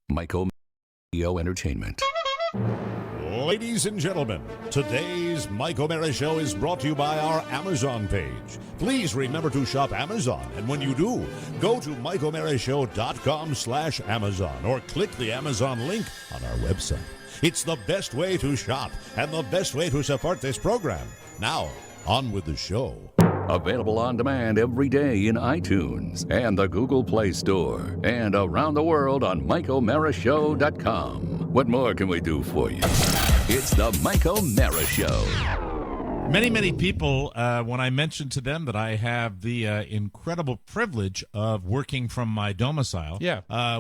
Michael Entertainment. Ladies and gentlemen, today's Mike O'Mara Show is brought to you by our Amazon page. Please remember to shop Amazon, and when you do, go to MikeO'MaraShow.com/Amazon or click the Amazon link on our website. It's the best way to shop and the best way to support this program. Now, on with the show. Available on demand every day in iTunes and the Google Play Store and around the world on MikeO'MaraShow.com. What more can we do for you? It's the Mike O'Mara Show. Many people, when I mention to them that I have the incredible privilege of working from my domicile,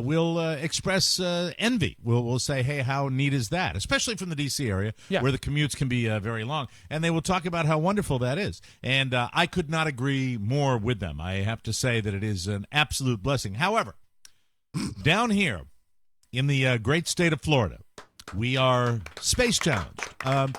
will express envy. We'll say, hey, how neat is that? Especially from the D.C. area, where the commutes can be very long. And they will talk about how wonderful that is. And I could not agree more with them. I have to say that it is an absolute blessing. However, down here in the great state of Florida, we are space challenged. There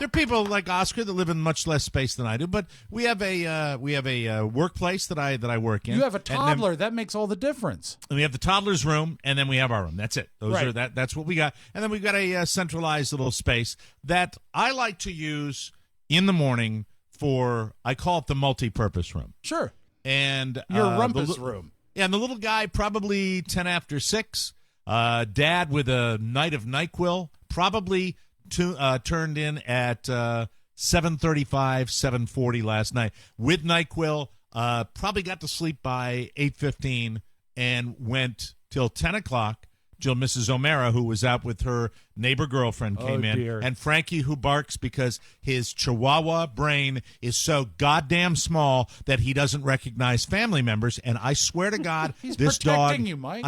are people like Oscar that live in much less space than I do, but we have a workplace that I work in. You have a toddler. That makes all the difference. And we have the toddler's room, and then we have our room. That's it. Right. That's what we got. And then we've got a centralized little space that I like to use in the morning for, I call it the multi-purpose room. Sure. And your rumpus room. Yeah, and the little guy, probably 10 after 6. Dad with a night of NyQuil, probably turned in at 7:35, 7:40 last night with NyQuil. Probably got to sleep by 8:15 and went till 10 o'clock till Mrs. O'Mara, who was out with her neighbor girlfriend, came in. Dear. And Frankie, who barks because his Chihuahua brain is so goddamn small that he doesn't recognize family members. And I swear to God, He's this protecting dog. you, Mike.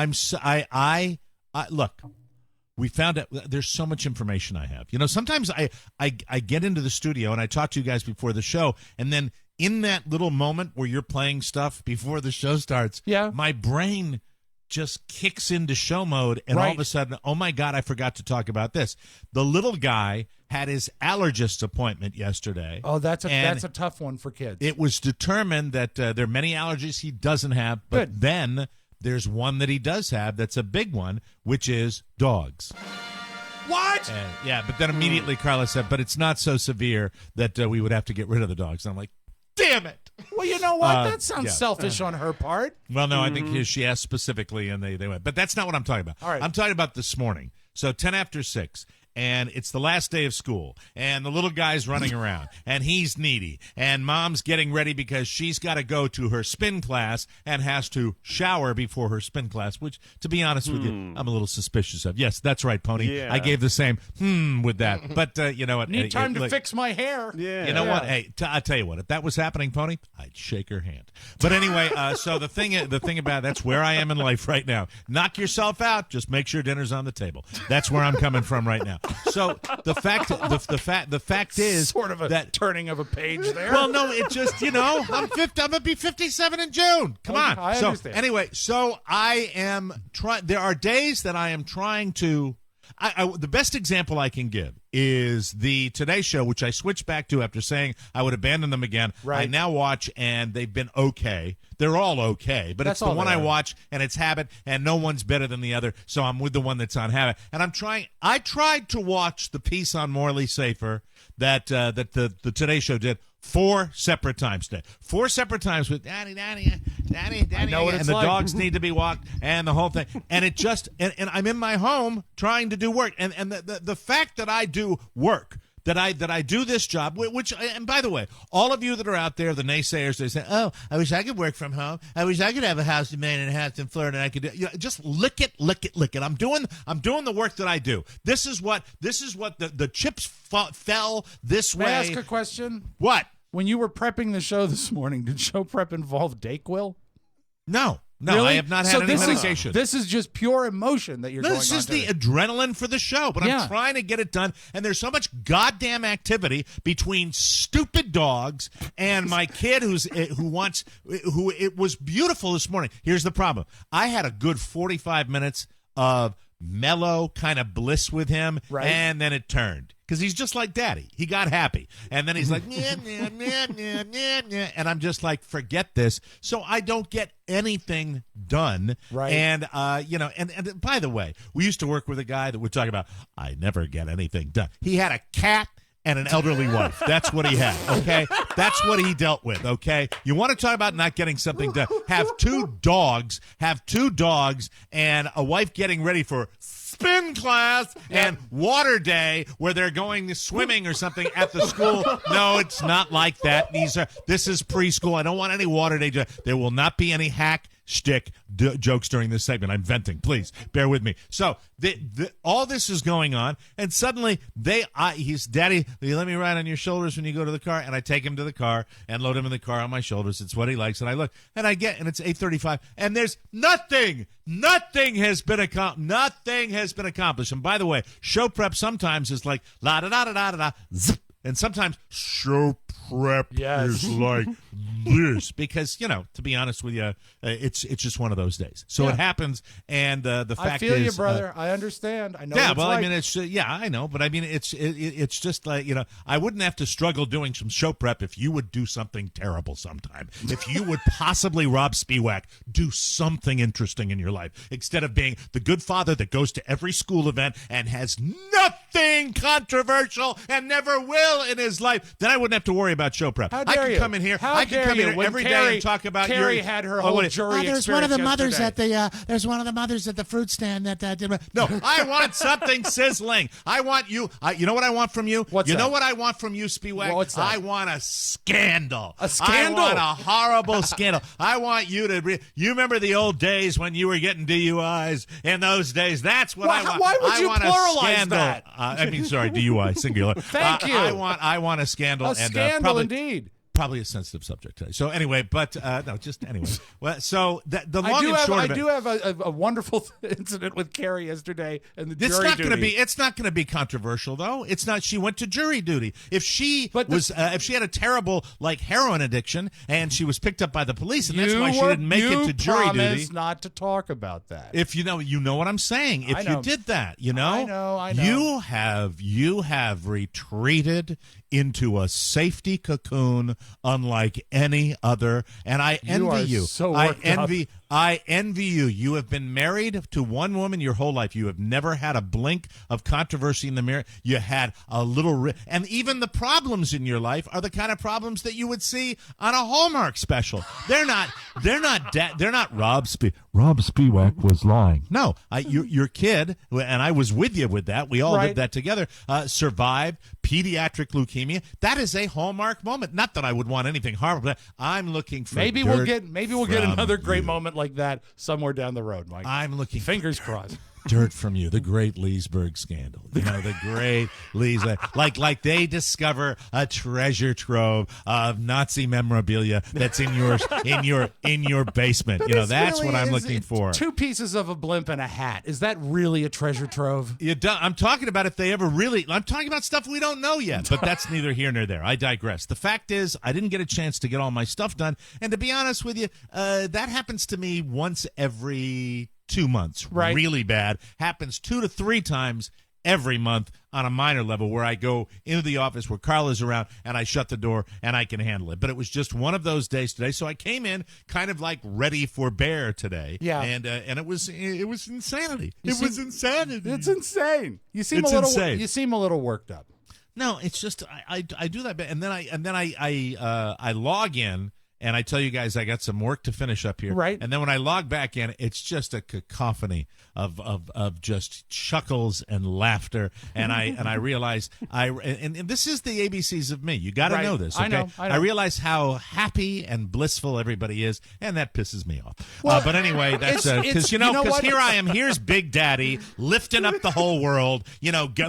Look, we found out there's so much information I have. Sometimes I get into the studio and I talk to you guys before the show, and then in that little moment where you're playing stuff before the show starts, my brain just kicks into show mode, and all of a sudden, oh my God, I forgot to talk about this. The little guy had his allergist appointment yesterday. Oh, that's a tough one for kids. It was determined that there are many allergies he doesn't have, but then there's one that he does have that's a big one, which is dogs. What? But then immediately Carla said, but it's not so severe that we would have to get rid of the dogs. And I'm like, damn it. Well, you know what? That sounds selfish on her part. Well, no, I think she asked specifically, and they went. But that's not what I'm talking about. All right. I'm talking about this morning. So 10 after 6. And it's the last day of school, and the little guy's running around, and he's needy, and mom's getting ready because she's got to go to her spin class and has to shower before her spin class, which, to be honest with you, I'm a little suspicious of. Yes, that's right, Pony. Yeah. I gave the same with that. But you know what? Need time to fix my hair. Yeah. You know what? Hey, I'll tell you what. If that was happening, Pony, I'd shake her hand. But anyway, so the thing about that's where I am in life right now. Knock yourself out. Just make sure dinner's on the table. That's where I'm coming from right now. So the fact is sort of a that turning of a page there. Well, no, it just I'm gonna be 57 in June. Come on. I so understand. anyway, so I am trying. There are days that I am trying to. The best example I can give is the Today Show, which I switched back to after saying I would abandon them again. Right. I now watch, and they've been okay. They're all okay, but That's it's the all one they I are. watch, and it's habit, and no one's better than the other, so I'm with the one that's on habit. And I'm trying. I tried to watch the piece on Morley Safer that the Today Show did 4 separate times today. 4 separate times with Daddy, I know what and it's the like. dogs need to be walked, and the whole thing. And it just and I'm in my home trying to do work, and the fact that I do work. That I do this job, which, and by the way, all of you that are out there, the naysayers, they say, "Oh, I wish I could work from home. I wish I could have a house in Maine and a house in Florida, and I could do." Just lick it. I'm doing the work that I do. This is what the chips fell this way. May I ask a question? What? When you were prepping the show this morning, did show prep involve Dayquil? No, Really? I have not had any medication. This is just pure emotion that you're going on. This is the to. adrenaline for the show, but Yeah. I'm trying to get it done. And there's so much goddamn activity between stupid dogs and my kid who it was beautiful this morning. Here's the problem. I had a good 45 minutes of mellow kind of bliss with him, Right. and then it turned. because he's just like Daddy. He got happy, and then he's like, "Nyeh, nyeh, nyeh, nyeh, nyeh, nyeh," and I'm just like, forget this. So I don't get anything done. Right. And and by the way, we used to work with a guy that would talk about, I never get anything done. He had a cat and an elderly wife. That's what he had, okay? That's what he dealt with, okay? You want to talk about not getting something done. Have two dogs, and a wife getting ready for spin class and water day where they're going swimming or something at the school. No, it's not like that. This is preschool. I don't want any water day. There will not be any hack shtick jokes during this segment. I'm venting. Please bear with me. So all this is going on, and suddenly he's, Daddy, will you let me ride on your shoulders when you go to the car? And I take him to the car and load him in the car on my shoulders. It's what he likes. And I look, and it's 8:35, and there's nothing. Nothing has been accomplished. And by the way, show prep sometimes is like la da da da da da zip, and sometimes show prep is like this, because to be honest with you, it's just one of those days. So it happens, and the fact is, I feel you, brother. I understand. I know. Yeah, well, I mean, it's I know, but I mean, it's just like I wouldn't have to struggle doing some show prep if you would do something terrible sometime. If you would possibly, Rob Spiewak, do something interesting in your life instead of being the good father that goes to every school event and has nothing controversial and never will in his life, then I wouldn't have to worry about show prep. How dare I can you? come in here. How I can come dare in you? here every When day and talk about Carrie had her whole jury there's one of the experience mothers yesterday. there's one of the mothers at the fruit stand that did. No, I want something sizzling. I want you. You know what I want from you? What's you that? know what I want from you, Spiewak? What's that? I want a scandal. A scandal? I want a horrible scandal. I want you to. You remember the old days when you were getting DUIs? In those days, that's what I want. Why would I you want pluralize a scandal. that? I mean, sorry, DUI singular. Thank you. I want a scandal. A and, scandal, probably, indeed. Probably a sensitive subject today. So anyway, but no, just anyway. Well, so the long and short of it, I do have a wonderful incident with Carrie yesterday and the jury duty. It's not going to be controversial, though. It's not. She went to jury duty. If she if she had a terrible heroin addiction and she was picked up by the police, and that's why she didn't make it to jury duty. You promised not to talk about that. If you know what I'm saying. If you did that, I know. You have retreated into a safety cocoon unlike any other, and I envy you. So I envy you. You have been married to one woman your whole life. You have never had a blink of controversy in the marriage. You had a little, and even the problems in your life are the kind of problems that you would see on a Hallmark special. They're not Rob Spiewak was lying. No, your kid, and I was with you with that. We all did that together. Survived pediatric leukemia. That is a Hallmark moment. Not that I would want anything horrible. I'm looking for maybe we'll get another great moment like that somewhere down the road, Mike. I'm looking. Fingers crossed. Dirt from you, the great Leesburg scandal. The great Lees, like they discover a treasure trove of Nazi memorabilia that's in your basement. That's what I'm looking for. 2 pieces of a blimp and a hat. Is that really a treasure trove? I'm talking about if they ever really. I'm talking about stuff we don't know yet, but that's neither here nor there. I digress. The fact is, I didn't get a chance to get all my stuff done, and to be honest with you, that happens to me once every 2 months. Right. Really bad. Happens 2 to 3 times every month on a minor level, where I go into the office where Carla's around and I shut the door and I can handle it. But it was just one of those days today. So I came in kind of like ready for bear today. Yeah. And it was insanity. It was insanity. It's insane. You seem a little worked up. No, it's just I do that, and then I log in. And I tell you guys, I got some work to finish up here. Right. And then when I log back in, it's just a cacophony of just chuckles and laughter. And I realize and this is the ABCs of me. You got to know this. Okay? I know. I realize how happy and blissful everybody is, and that pisses me off. Well, but anyway, that's because here I am. Here's Big Daddy lifting up the whole world.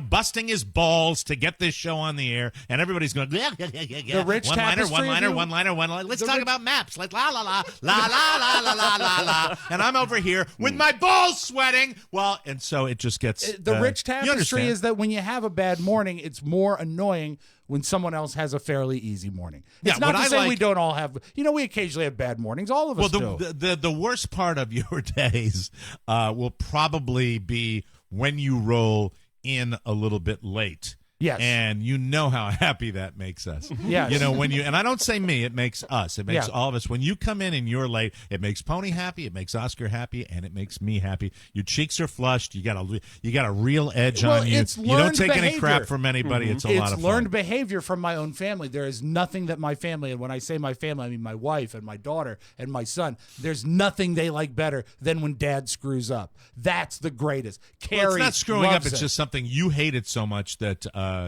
Busting his balls to get this show on the air, and everybody's going The rich one liner. Let's talk about maps, like la la la la la la la la la la, and I'm over here with my balls sweating. Well, and so it just gets the rich tapestry is that when you have a bad morning, it's more annoying when someone else has a fairly easy morning. It's not to say we don't all have. We occasionally have bad mornings. All of us do. The worst part of your days will probably be when you roll in a little bit late Yes. And you know how happy that makes us. Yes. You know, when you, and I don't say me, it makes us. It makes all of us. When you come in and you're late, it makes Pony happy, it makes Oscar happy, and it makes me happy. Your cheeks are flushed. You got a real edge on you. You don't take any crap from anybody. It's a lot of fun. It's learned behavior from my own family. There is nothing that my family, and when I say my family, I mean my wife and my daughter and my son, there's nothing they like better than when dad screws up. That's the greatest. Carrie it's not screwing up. It's It's just something you hate it so much that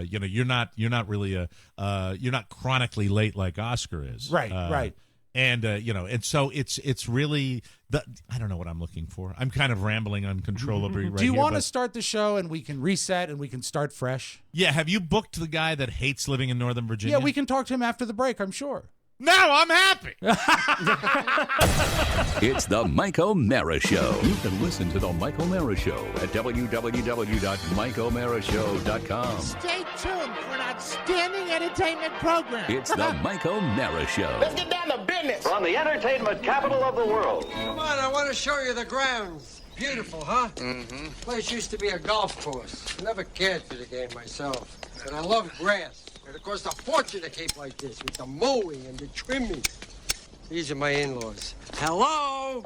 you know you're not really you're not chronically late like Oscar is. Right. Right. And you know, and so it's really I don't know what I'm looking for. I'm kind of rambling uncontrollably right Do you here, want to but- start the show and we can reset and we can start fresh? Yeah. Have you booked the guy that hates living in Northern Virginia? Yeah, we can talk to him after the break, I'm sure. Now I'm happy. It's the Mike O'Mara Show. You can listen to the Mike O'Mara Show at www.mikeomarashow.com. Stay tuned for an outstanding entertainment program. It's the Mike O'Mara Show. Let's get down to business. From the entertainment capital of the world. Come on, I want to show you the grounds. Beautiful, huh? Mm-hmm. Place used to be a golf course. I never cared for the game myself. And I love grass. And it costs a fortune to keep like this with the mowing and the trimming. These are my in-laws. Hello?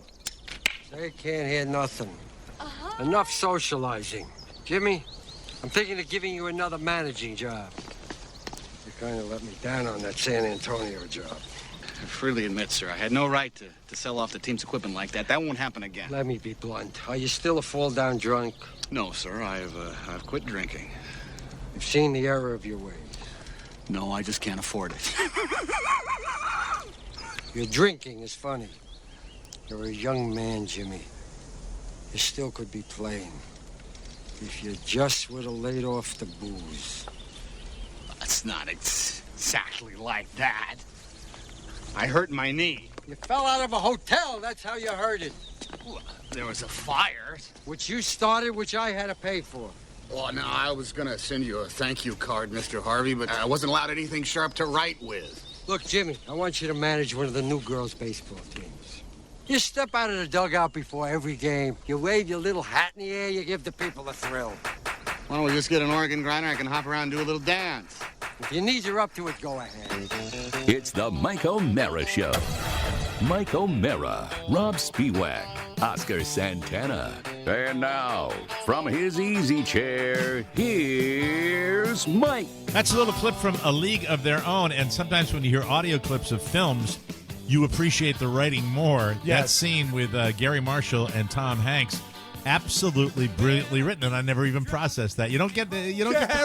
They can't hear nothing. Enough socializing. Jimmy, I'm thinking of giving you another managing job. You kind of let me down on that San Antonio job. I freely admit, sir, I had no right to sell off the team's equipment like that. That won't happen again. Let me be blunt. Are you still a fall-down drunk? No, sir, I've quit drinking. You've seen the error of your ways. No, I just can't afford it. Your drinking is funny. You're a young man, Jimmy. You still could be playing. If you just would have laid off the booze. It's not exactly like that. I hurt my knee. You fell out of a hotel, that's how you hurt it. Well, there was a fire. Which you started, which I had to pay for. Well, no, I was going to send you a thank you card, Mr. Harvey, but I wasn't allowed anything sharp to write with. Look, Jimmy, I want you to manage one of the new girls' baseball teams. You step out of the dugout before every game. You wave your little hat in the air, you give the people a thrill. Why don't we just get an organ grinder? I can hop around and do a little dance. If your knees are up to it, go ahead. It's the Mike O'Mara Show. Mike O'Mara, Rob Spiewak, Oscar Santana. And now, from his easy chair, here's Mike. That's a little clip from A League of Their Own, and sometimes when you hear audio clips of films, you appreciate the writing more. Yes. That scene with Gary Marshall and Tom Hanks, absolutely brilliantly written, and I never even processed that. You don't get the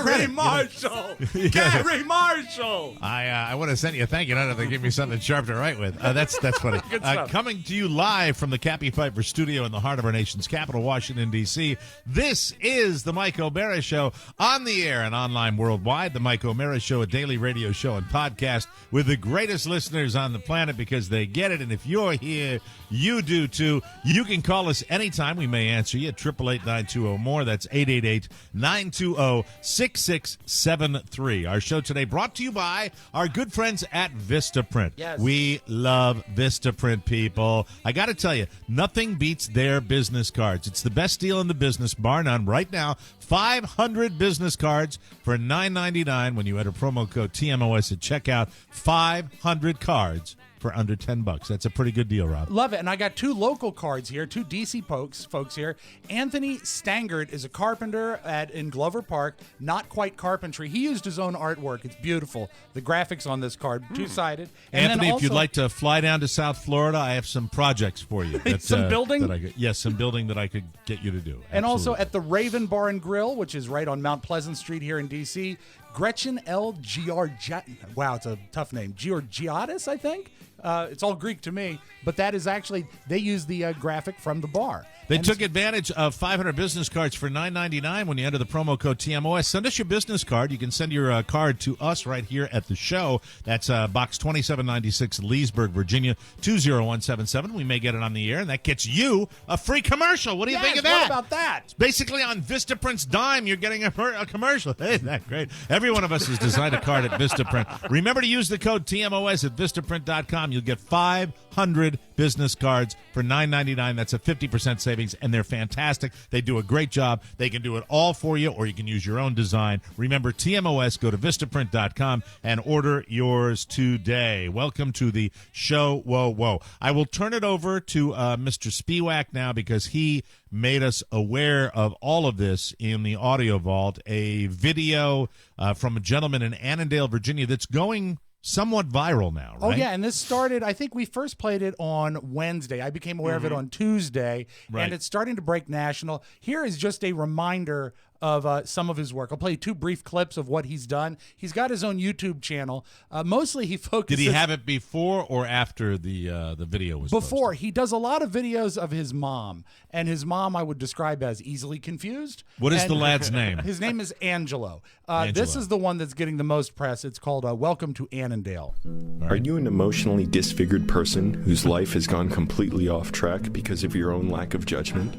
credit. Marshall. Yeah. Gary Marshall. I want to send you a thank you note if they give me something sharp to write with. That's funny. Good stuff. Coming to you live from the Cappy Piper studio in the heart of our nation's capital, Washington, D.C. This is the Mike O'Mara Show, on the air and online worldwide. The Mike O'Mara Show, a daily radio show and podcast with the greatest listeners on the planet because they get it. And if you're here, you do too. You can call us anytime. We may answer you at 888-920-MORE. That's 888-920-6673. Our show today brought to you by our good friends at Vistaprint. Yes. We love Vistaprint, people. I got to tell you, nothing beats their business cards. It's the best deal in the business, bar none. Right now, 500 business cards for $9.99 when you enter promo code TMOS at checkout. 500 cards for under $10. That's a pretty good deal, Rob. Love it. And I got two local cards here, two DC folks here. Anthony Stangert is a carpenter in Glover Park, not quite carpentry. He used his own artwork. It's beautiful. The graphics on this card, two-sided. And Anthony, then if you'd also- like to fly down to South Florida, I have some projects for you. Some building? Yes, some building that I could get you to do. And also Absolutely. at the Raven Bar and Grill, which is right on Mount Pleasant Street here in D.C., Gretchen L. Giorgiadis. Wow, it's a tough name. Giorgiadis, I think. It's all Greek to me, but that is actually, they use the graphic from the bar. They And took advantage of 500 business cards for $9.99 when you enter the promo code TMOS. Send us your business card. You can send your card to us right here at the show. That's Box 2796, Leesburg, Virginia, 20177. We may get it on the air, and that gets you a free commercial. What do you think of that? What about that? It's basically on Vistaprint's dime, you're getting a commercial. Isn't that great? Every one of us has designed a card at Vistaprint. Remember to use the code TMOS at Vistaprint.com. Annandale.com. You'll get 500 business cards for $9.99. That's a 50% savings, and they're fantastic. They do a great job. They can do it all for you, or you can use your own design. Remember, TMOS. Go to Vistaprint.com and order yours today. Welcome to the show. Whoa, whoa. I will turn it over to Mr. Spiewak now because he made us aware of all of this in the audio vault, a video from a gentleman in Annandale, Virginia that's going somewhat viral now, right? Oh, yeah, and this started, I think we first played it on Wednesday. I became aware of it on Tuesday, and it's starting to break national. Here is just a reminder of some of his work. I'll play 2 brief clips of what he's done. He's got his own YouTube channel. Mostly he focuses... Did he have it before or after the video was Before. posted? He does a lot of videos of his mom, and his mom I would describe as easily confused. What is the lad's name? His name is Angelo. Angelo. This is the one that's getting the most press. It's called Welcome to Annandale. Are you an emotionally disfigured person whose life has gone completely off track because of your own lack of judgment?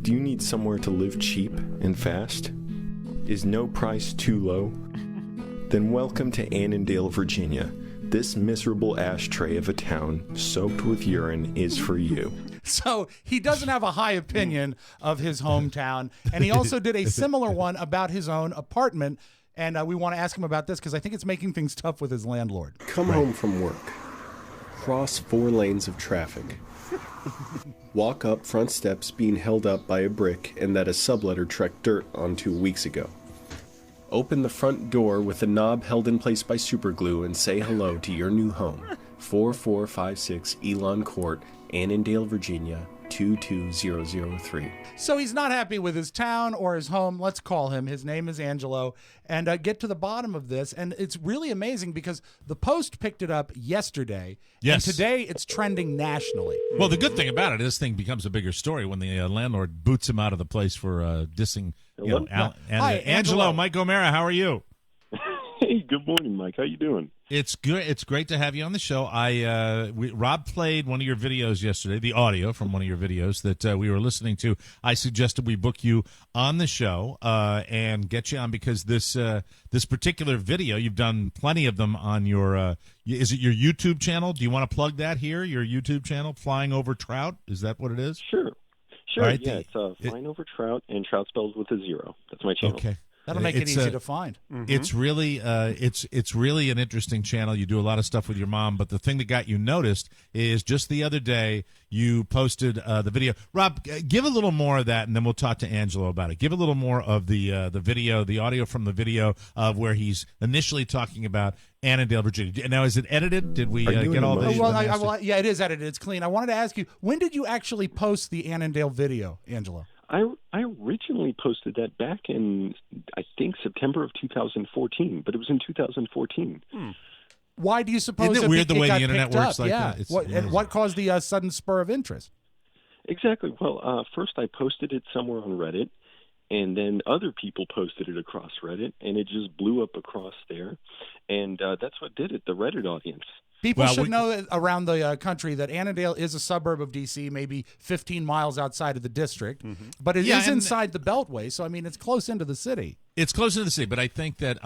Do you need somewhere to live cheap and fast? Is no price too low? Then welcome to Annandale, Virginia. This miserable ashtray of a town soaked with urine is for you. So he doesn't have a high opinion of his hometown, and he also did a similar one about his own apartment, and we want to ask him about this because I think it's making things tough with his landlord. Come home from work. Cross 4 lanes of traffic. Walk up front steps being held up by a brick and that a subletter trekked dirt onto weeks ago. Open the front door with the knob held in place by superglue and say hello to your new home. 4456 Elon Court, Annandale, Virginia, 22003. So he's not happy with his town or his home. Let's call him. His name is Angelo. And get to the bottom of this. And it's really amazing because the Post picked it up yesterday. Yes. And today it's trending nationally. Well, the good thing about it, this thing becomes a bigger story when the landlord boots him out of the place for dissing. Hi, Angelo, Mike O'Mara, how are you? Hey, good morning, Mike. How you doing? It's good. It's great to have you on the show. Rob played one of your videos yesterday, the audio from one of your videos that we were listening to. I suggested we book you on the show and get you on because this particular video, you've done plenty of them on your. Is it your YouTube channel? Do you want to plug that here? Your YouTube channel, Flying Over Trout. Is that what it is? Sure. Right, yeah, it's Flying Over Trout, and Trout spelled with a 0. That's my channel. Okay. That'll make it easy to find. It's really it's really an interesting channel. You do a lot of stuff with your mom, but the thing that got you noticed is just the other day you posted the video. Rob, give a little more of that, and then we'll talk to Angelo about it. Give a little more of the video, the audio from the video of where he's initially talking about Annandale, Virginia. Now, is it edited? Did we get all the? Well, yeah, it is edited. It's clean. I wanted to ask you, when did you actually post the Annandale video, Angelo? I originally posted that back in, I think, September of 2014, but it was in 2014. Why do you suppose Isn't it weird the way the internet works like that? What caused the sudden spur of interest? Exactly. Well, first I posted it somewhere on Reddit, and then other people posted it across Reddit, and it just blew up across there. And that's what did it, the Reddit audience. People should know around the country that Annandale is a suburb of D.C., maybe 15 miles outside of the district, but it is inside the Beltway, so, I mean, it's close into the city. It's close to the city, but I think that,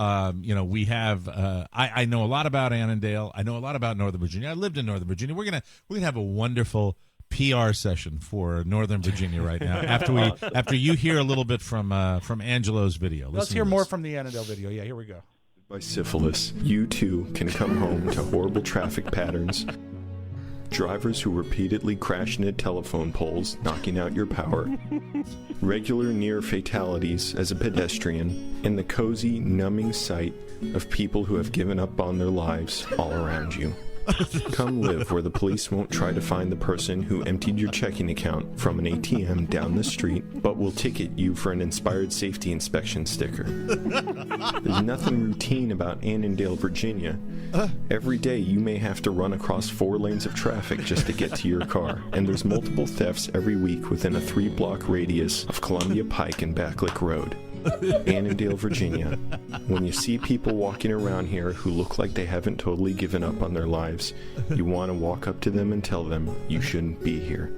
we have I know a lot about Annandale. I know a lot about Northern Virginia. I lived in Northern Virginia. We're gonna have a wonderful PR session for Northern Virginia right now after you hear a little bit from Angelo's video. Let's hear more from the Annandale video. Yeah, here we go. By syphilis, you too can come home to horrible traffic patterns, drivers who repeatedly crash into telephone poles, knocking out your power, regular near fatalities as a pedestrian, and the cozy, numbing sight of people who have given up on their lives all around you. Come live where the police won't try to find the person who emptied your checking account from an ATM down the street, but will ticket you for an inspired safety inspection sticker. There's nothing routine about Annandale, Virginia. Every day you may have to run across 4 lanes of traffic just to get to your car, and there's multiple thefts every week within a 3-block radius of Columbia Pike and Backlick Road. Annandale, Virginia. When you see people walking around here who look like they haven't totally given up on their lives, you want to walk up to them and tell them you shouldn't be here.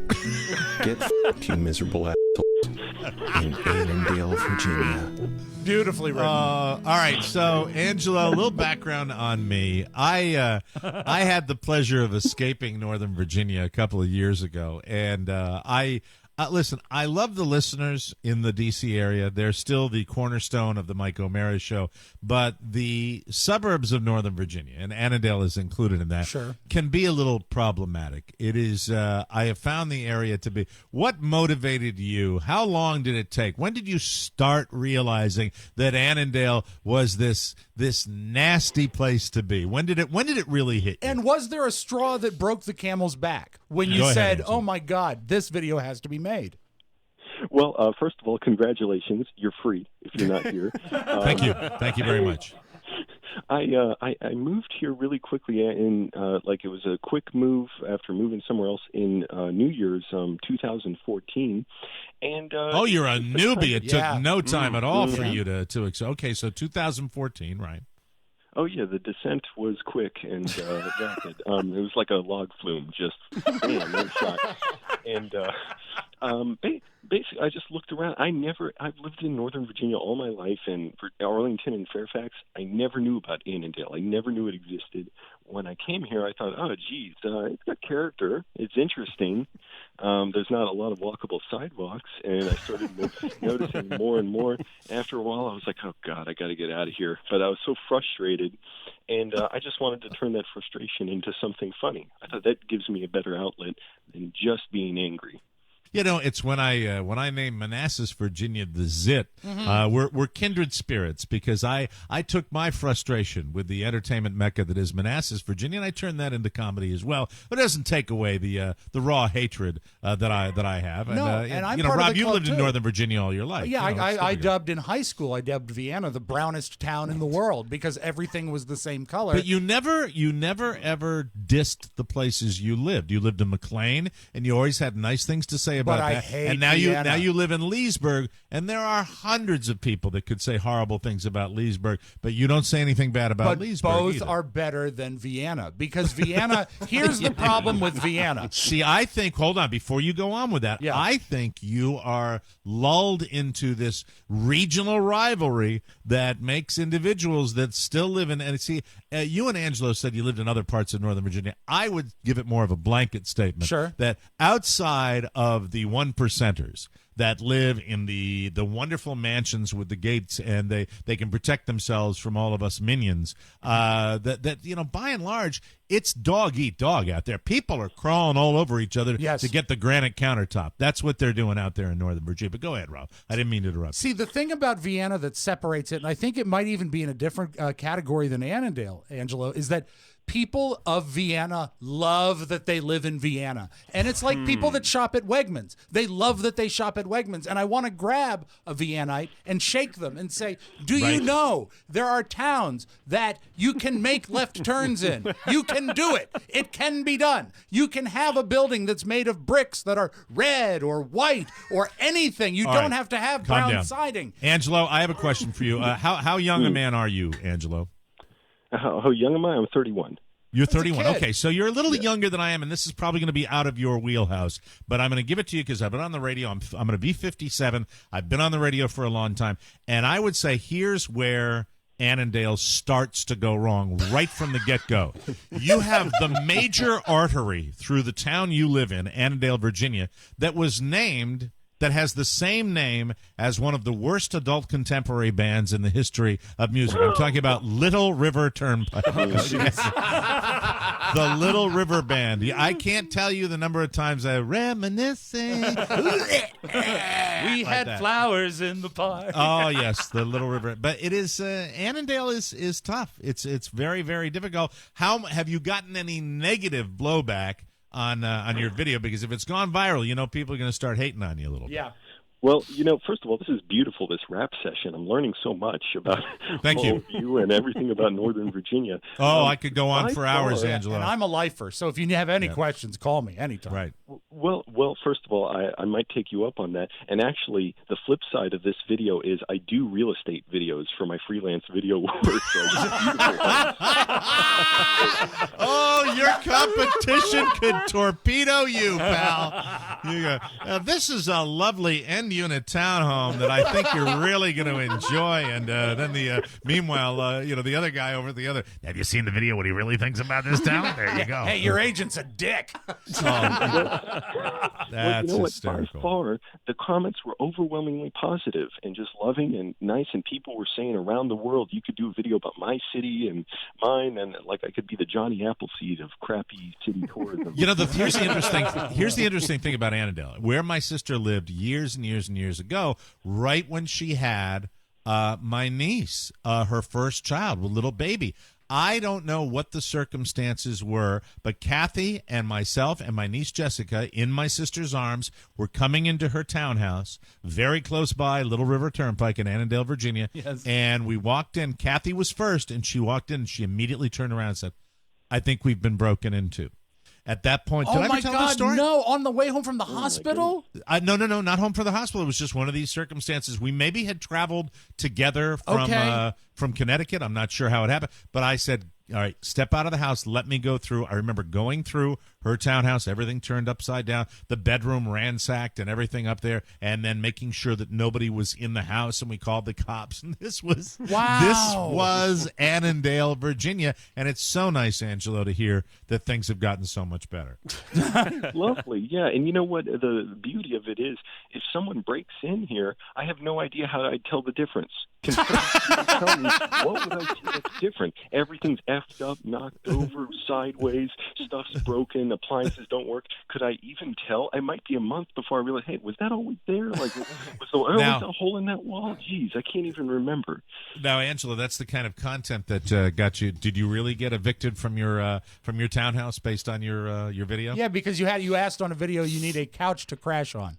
Get f***ed, you miserable assholes. in Annandale, Virginia. Beautifully written. All right, so Angelo, a little background on me. I had the pleasure of escaping Northern Virginia a couple of years ago, and listen, I love the listeners in the D.C. area. They're still the cornerstone of the Mike O'Mara Show, but the suburbs of Northern Virginia, and Annandale is included in that, Sure. can be a little problematic. It is. I have found the area to be. What motivated you? How long did it take? When did you start realizing that Annandale was this nasty place to be? When did it really hit you? And was there a straw that broke the camel's back when you Go ahead, said, Angelo. "Oh my God, this video has to be made"? Well, first of all, congratulations. You're free if you're not here. Thank you very much. I moved here really quickly in like it was a quick move after moving somewhere else in New Year's 2014. And oh, you're a newbie. It Yeah. took no time at all for Mhm. you to okay, so 2014, right? Oh yeah, the descent was quick and rapid. It was like a log flume, just bam, one shot. And basically, I just looked around. I've lived in Northern Virginia all my life, and for Arlington and Fairfax, I never knew about Annandale. I never knew it existed. When I came here, I thought, oh, geez, it's got character. It's interesting. There's not a lot of walkable sidewalks, and I started noticing more and more. After a while, I was like, oh, God, I got to get out of here. But I was so frustrated, and I just wanted to turn that frustration into something funny. I thought that gives me a better outlet than just being angry. You know, it's when I named Manassas, Virginia, the Zit. We're kindred spirits because I took my frustration with the entertainment mecca that is Manassas, Virginia, and I turned that into comedy as well. But it doesn't take away the raw hatred that I have. No, and I'm you know, part of Rob, the you club, lived in too. Northern Virginia all your life. Yeah, You know, it's I still dubbed in high school. I dubbed Vienna the brownest town in the world because everything was the same color. But you never ever dissed the places you lived. You lived in McLean, and you always had nice things to say about But I that. hate And now Vienna. you live in Leesburg, and there are hundreds of people that could say horrible things about Leesburg, but you don't say anything bad about But Leesburg both either. are better than Vienna because Vienna. Here's the problem with Vienna. See, I think, hold on, before you go on with that, Yeah. I think you are lulled into this regional rivalry that makes individuals that still live in, and see, you and Angelo said you lived in other parts of Northern Virginia. I would give it more of a blanket statement. Sure. That outside of the 1%ers that live in the wonderful mansions with the gates and they can protect themselves from all of us minions, that you know, by and large, it's dog eat dog out there. People are crawling all over each other Yes. to get the granite countertop. That's what they're doing out there in Northern Virginia. But go ahead, Rob. I didn't mean to interrupt. See, the thing about Vienna that separates it, and I think it might even be in a different category than Annandale, Angelo, is that people of Vienna love that they live in Vienna. And it's like people that shop at Wegmans. They love that they shop at Wegmans. And I want to grab a Viennite and shake them and say, do you Right. know there are towns that you can make left turns in? You can do it. It can be done. You can have a building that's made of bricks that are red or white or anything. You All don't right. have to have Calm brown down. siding. Angelo, I have a question for you. How young a man are you, Angelo? How young am I? I'm 31. You're That's a 31. kid. Okay, so you're a little younger than I am, and this is probably going to be out of your wheelhouse. But I'm going to give it to you because I've been on the radio. I'm going to be 57. I've been on the radio for a long time, and I would say here's where Annandale starts to go wrong right from the get-go. You have the major artery through the town you live in, Annandale, Virginia, that was named. That has the same name as one of the worst adult contemporary bands in the history of music. I'm talking about Little River Turnpike. The Little River Band. I can't tell you the number of times I reminiscing. We had that. flowers in the park. Oh yes, the Little River. But it is Annandale is tough. It's very, very difficult. How have you gotten any negative blowback on your video? Because if it's gone viral, you know people are going to start hating on you a little bit. Yeah. Well, you know, first of all, this is beautiful, this rap session. I'm learning so much about Thank all you. of you and everything about Northern Virginia. Oh, I could go on by for hours, far- Angelo. And I'm a lifer, so if you have any questions, call me anytime. Right. Well, first of all, I might take you up on that. And actually, the flip side of this video is I do real estate videos for my freelance video work. So Oh, your competition could torpedo you, pal. You go, this is a lovely end 1-unit townhome that I think you're really going to enjoy. And then meanwhile, the other guy over at the other. Have you seen the video? What he really thinks about this town? There you go. Hey, your agent's a dick. That's well, you know what? By hysterical. far, the comments were overwhelmingly positive and just loving and nice. And people were saying around the world, you could do a video about my city and mine, and like I could be the Johnny Appleseed of crappy city tourism. Here's the interesting thing about Annandale, where my sister lived years and years and years ago, right when she had my niece, her first child, with little baby. I don't know what the circumstances were, but Kathy and myself and my niece Jessica, in my sister's arms, were coming into her townhouse, very close by Little River Turnpike in Annandale, Virginia. Yes. And we walked in. Kathy was first, and she walked in, and she immediately turned around and said, I think we've been broken into. At that point, did I ever tell this story? No, on the way home from the hospital? No, not home from the hospital. It was just one of these circumstances. We maybe had traveled together from Connecticut. I'm not sure how it happened. But I said, all right, step out of the house. Let me go through. I remember going through her townhouse, everything turned upside down, the bedroom ransacked and everything up there, and then making sure that nobody was in the house, and we called the cops. And this was Annandale, Virginia, and it's so nice, Angelo, to hear that things have gotten so much better. Lovely, yeah. And you know what? The beauty of it is, if someone breaks in here, I have no idea how I'd tell the difference. Can someone tell me what would I see that's different? Everything's effed up, knocked over, sideways, stuff's broken, appliances don't work. Could I even tell? It might be a month before I realize, hey, was that always there? Like, was there a hole in that wall? Jeez, I can't even remember. Now, Angela, that's the kind of content that got you. Did you really get evicted from your townhouse based on your video? Yeah, because you asked on a video you need a couch to crash on.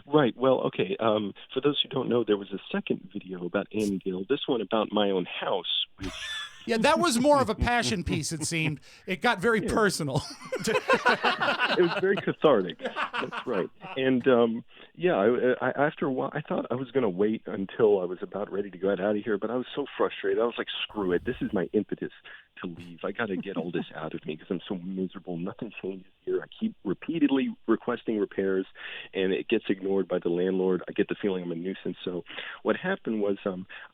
Right. Well, okay. For those who don't know, there was a second video about Annandale. This one about my own house, which... Yeah, that was more of a passion piece, it seemed. It got very personal. It was very cathartic. That's right. And, I after a while, I thought I was going to wait until I was about ready to get out of here, but I was so frustrated. I was like, screw it. This is my impetus to leave. I got to get all this out of me because I'm so miserable. Nothing changes here. I keep repeatedly requesting repairs, and it gets ignored by the landlord. I get the feeling I'm a nuisance. So what happened was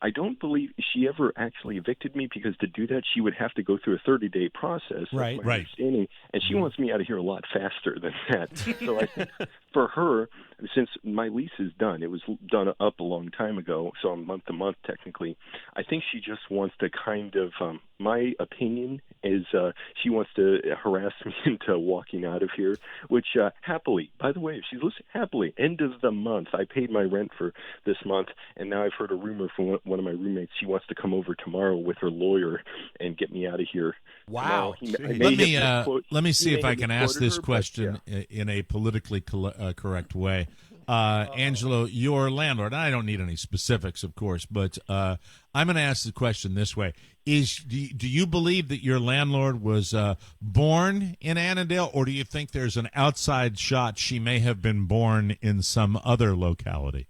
I don't believe she ever actually evicted me, because to do that, she would have to go through a 30-day process. Right. Understanding, and she wants me out of here a lot faster than that. So I think for her, since my lease is done, it was done up a long time ago, so I'm month to month technically, I think she just wants to kind of, my opinion is she wants to harass me into walking out of here, which happily, by the way, if she's listening, happily, end of the month, I paid my rent for this month, and now I've heard a rumor from one of my roommates, she wants to come over tomorrow with her lawyer and get me out of here. Wow. Let me see if I can ask this question in a politically correct way. Angelo, your landlord, I don't need any specifics, of course, but I'm going to ask the question this way. Do you believe that your landlord was born in Annandale, or do you think there's an outside shot she may have been born in some other locality?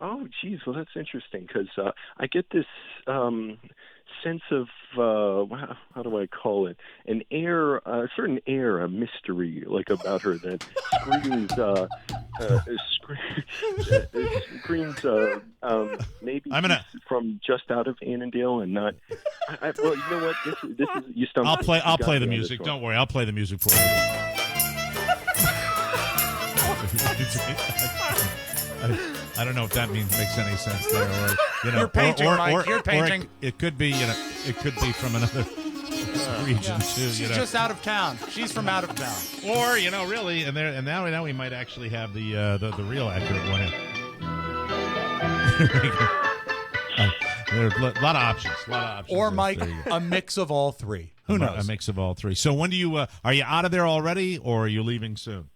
Oh, geez. Well, that's interesting, because I get this sense of, how do I call it? An air, a certain air, a mystery, like about her that screams maybe from just out of Annandale and not. Well, you know what? This is you stumped. I'll play the music. Don't worry, I'll play the music for you. I don't know if that makes any sense there, or you're painting, Mike. You're painting. Or it could be, it could be from another region too. She's just out of town. She's from out of town. Or really, and now we might actually have the real accurate one. There's a lot of options. Or Mike, a mix of all three. Who knows? A mix of all three. So when do you are you out of there already, or are you leaving soon?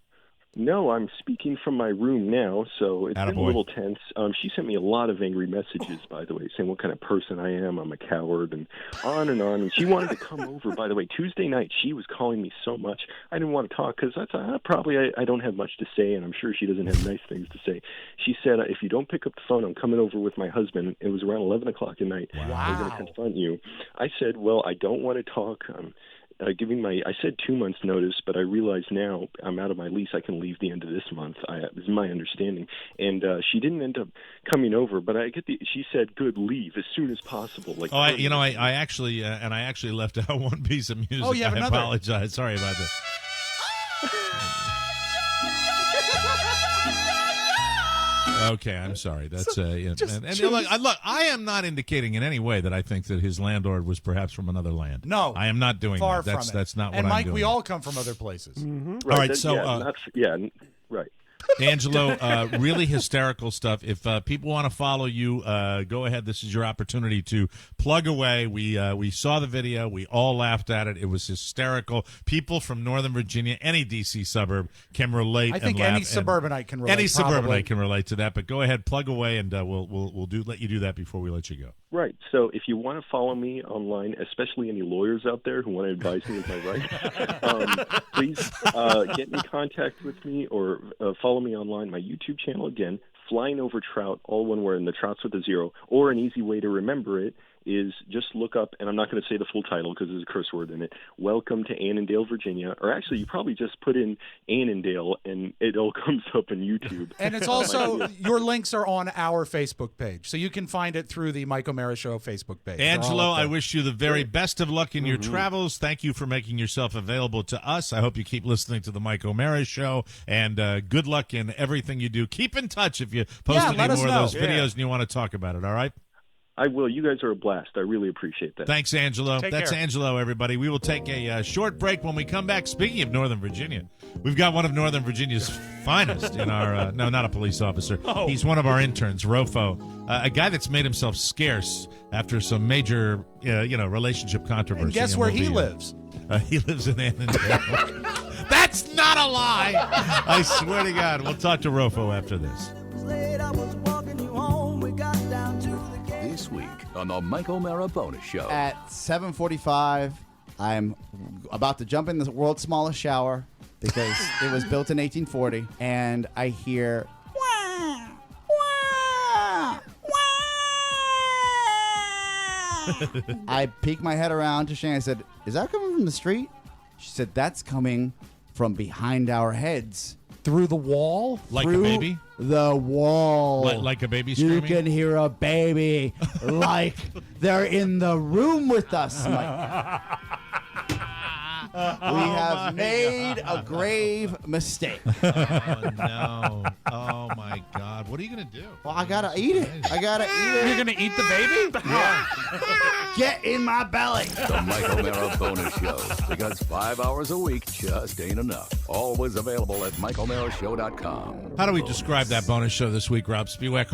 No, I'm speaking from my room now, so it's been a little tense. She sent me a lot of angry messages, by the way, saying what kind of person I am. I'm a coward, and on and on. And she wanted to come over, by the way. Tuesday night, she was calling me so much. I didn't want to talk because I don't have much to say, and I'm sure she doesn't have nice things to say. She said, if you don't pick up the phone, I'm coming over with my husband. It was around 11 o'clock at night. Wow. We're going to confront you. I said, well, I don't want to talk. giving I said 2 months notice, but I realize now I'm out of my lease. I can leave the end of this month. This is my understanding. And she didn't end up coming over, but she said, good, leave as soon as possible. Like, I actually left out one piece of music. Oh, yeah, I another. apologize. Sorry about that. Okay, I'm sorry. That's look, I am not indicating in any way that I think that his landlord was perhaps from another land. No, I am not doing far that. From it. That's not what and I'm Mike, doing. we all come from other places. Mm-hmm. All right, right. Angelo, really hysterical stuff. If people want to follow you, go ahead. This is your opportunity to plug away. We saw the video. We all laughed at it. It was hysterical. People from Northern Virginia, any D.C. suburb can relate. I think any suburbanite can relate. Any probably. suburbanite can relate to that. But go ahead, plug away, and we'll let you do that before we let you go. Right. So if you want to follow me online, especially any lawyers out there who want to advise me of my rights, please get in contact with me or follow me online. My YouTube channel, again, Flying Over Trout, all one word, and the Trout's with a zero. Or an easy way to remember it is just look up, and I'm not going to say the full title because there's a curse word in it, Welcome to Annandale, Virginia. Or actually, you probably just put in Annandale, and it all comes up on YouTube. And it's also, your links are on our Facebook page, so you can find it through the Mike O'Mara Show Facebook page. Angelo, I wish you the very best of luck in your travels. Thank you for making yourself available to us. I hope you keep listening to the Mike O'Mara Show, and good luck in everything you do. Keep in touch if you post any more of those videos and you want to talk about it, all right? I will. You guys are a blast. I really appreciate that. Thanks, Angelo. That's care. Angelo, everybody. We will take a short break. When we come back, speaking of Northern Virginia, we've got one of Northern Virginia's finest in our no, not a police officer. Oh. He's one of our interns, Rofo, a guy that's made himself scarce after some major relationship controversy. And guess where he lives? He lives in Annandale. That's not a lie. I swear to God. We'll talk to Rofo after this. This week on the Mike O'Mara Bonus Show. At 7:45, I'm about to jump in the world's smallest shower because it was built in 1840, and I hear, wah, wah, wah. I peek my head around to Shane. I said, is that coming from the street? She said, that's coming from behind our heads. Through the wall? Like Through a baby? The wall. Like a baby screaming? You can hear a baby like they're in the room with us. We have made a grave mistake. Oh, no. Oh, my God. What are you going to do? Well, I got to eat it. I got to eat it. You're going to eat the baby? Yeah. Get in my belly. The Mike O'Mara Bonus Show. Because 5 hours a week just ain't enough. Always available at MikeO'MaraShow.com. How do we describe that bonus show this week, Rob Spiewak?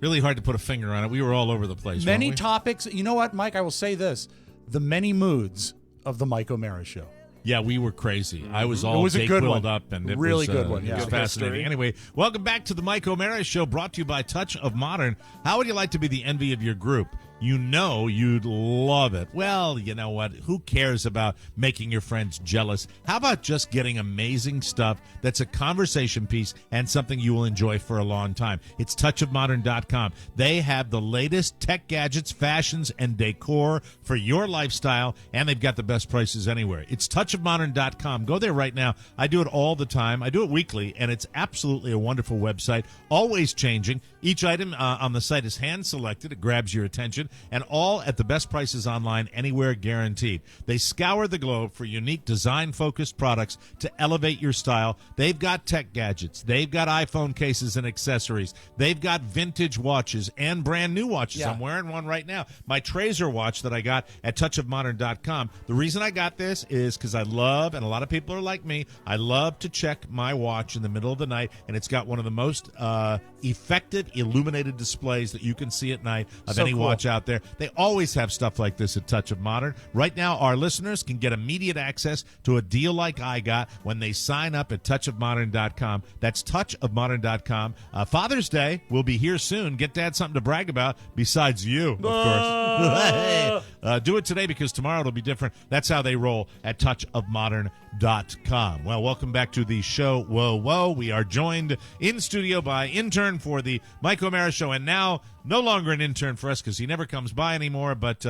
Really hard to put a finger on it. We were all over the place. Many topics. You know what, Mike? I will say this. The many moods of the Mike O'Mara Show. Yeah, we were crazy. I was all It was a good quilled one. up, and it Really was, good one, yeah. It was Good fascinating. history. Anyway, welcome back to the Mike O'Mara Show, brought to you by Touch of Modern. How would you like to be the envy of your group? You know you'd love it. Well, you know what? Who cares about making your friends jealous? How about just getting amazing stuff that's a conversation piece and something you will enjoy for a long time? It's touchofmodern.com. They have the latest tech gadgets, fashions, and decor for your lifestyle, and they've got the best prices anywhere. It's touchofmodern.com. Go there right now. I do it all the time. I do it weekly, and it's absolutely a wonderful website, always changing. Each item on the site is hand-selected. It grabs your attention. And all at the best prices online, anywhere, guaranteed. They scour the globe for unique design-focused products to elevate your style. They've got tech gadgets. They've got iPhone cases and accessories. They've got vintage watches and brand new watches. Yeah. I'm wearing one right now. My Trazer watch that I got at touchofmodern.com. The reason I got this is because I love, and a lot of people are like me, I love to check my watch in the middle of the night, and it's got one of the most effective illuminated displays that you can see at night of So any cool. watch out there. They always have stuff like this at Touch of Modern. Right now, our listeners can get immediate access to a deal like I got when they sign up at touchofmodern.com. That's touchofmodern.com. Father's Day will be here soon. Get Dad something to brag about besides you, of course. Hey, do it today because tomorrow it'll be different. That's how they roll at touchofmodern.com. Well, welcome back to the show. Whoa, whoa. We are joined in studio by intern for the Mike O'Mara Show, and now no longer an intern for us because he never comes by anymore, but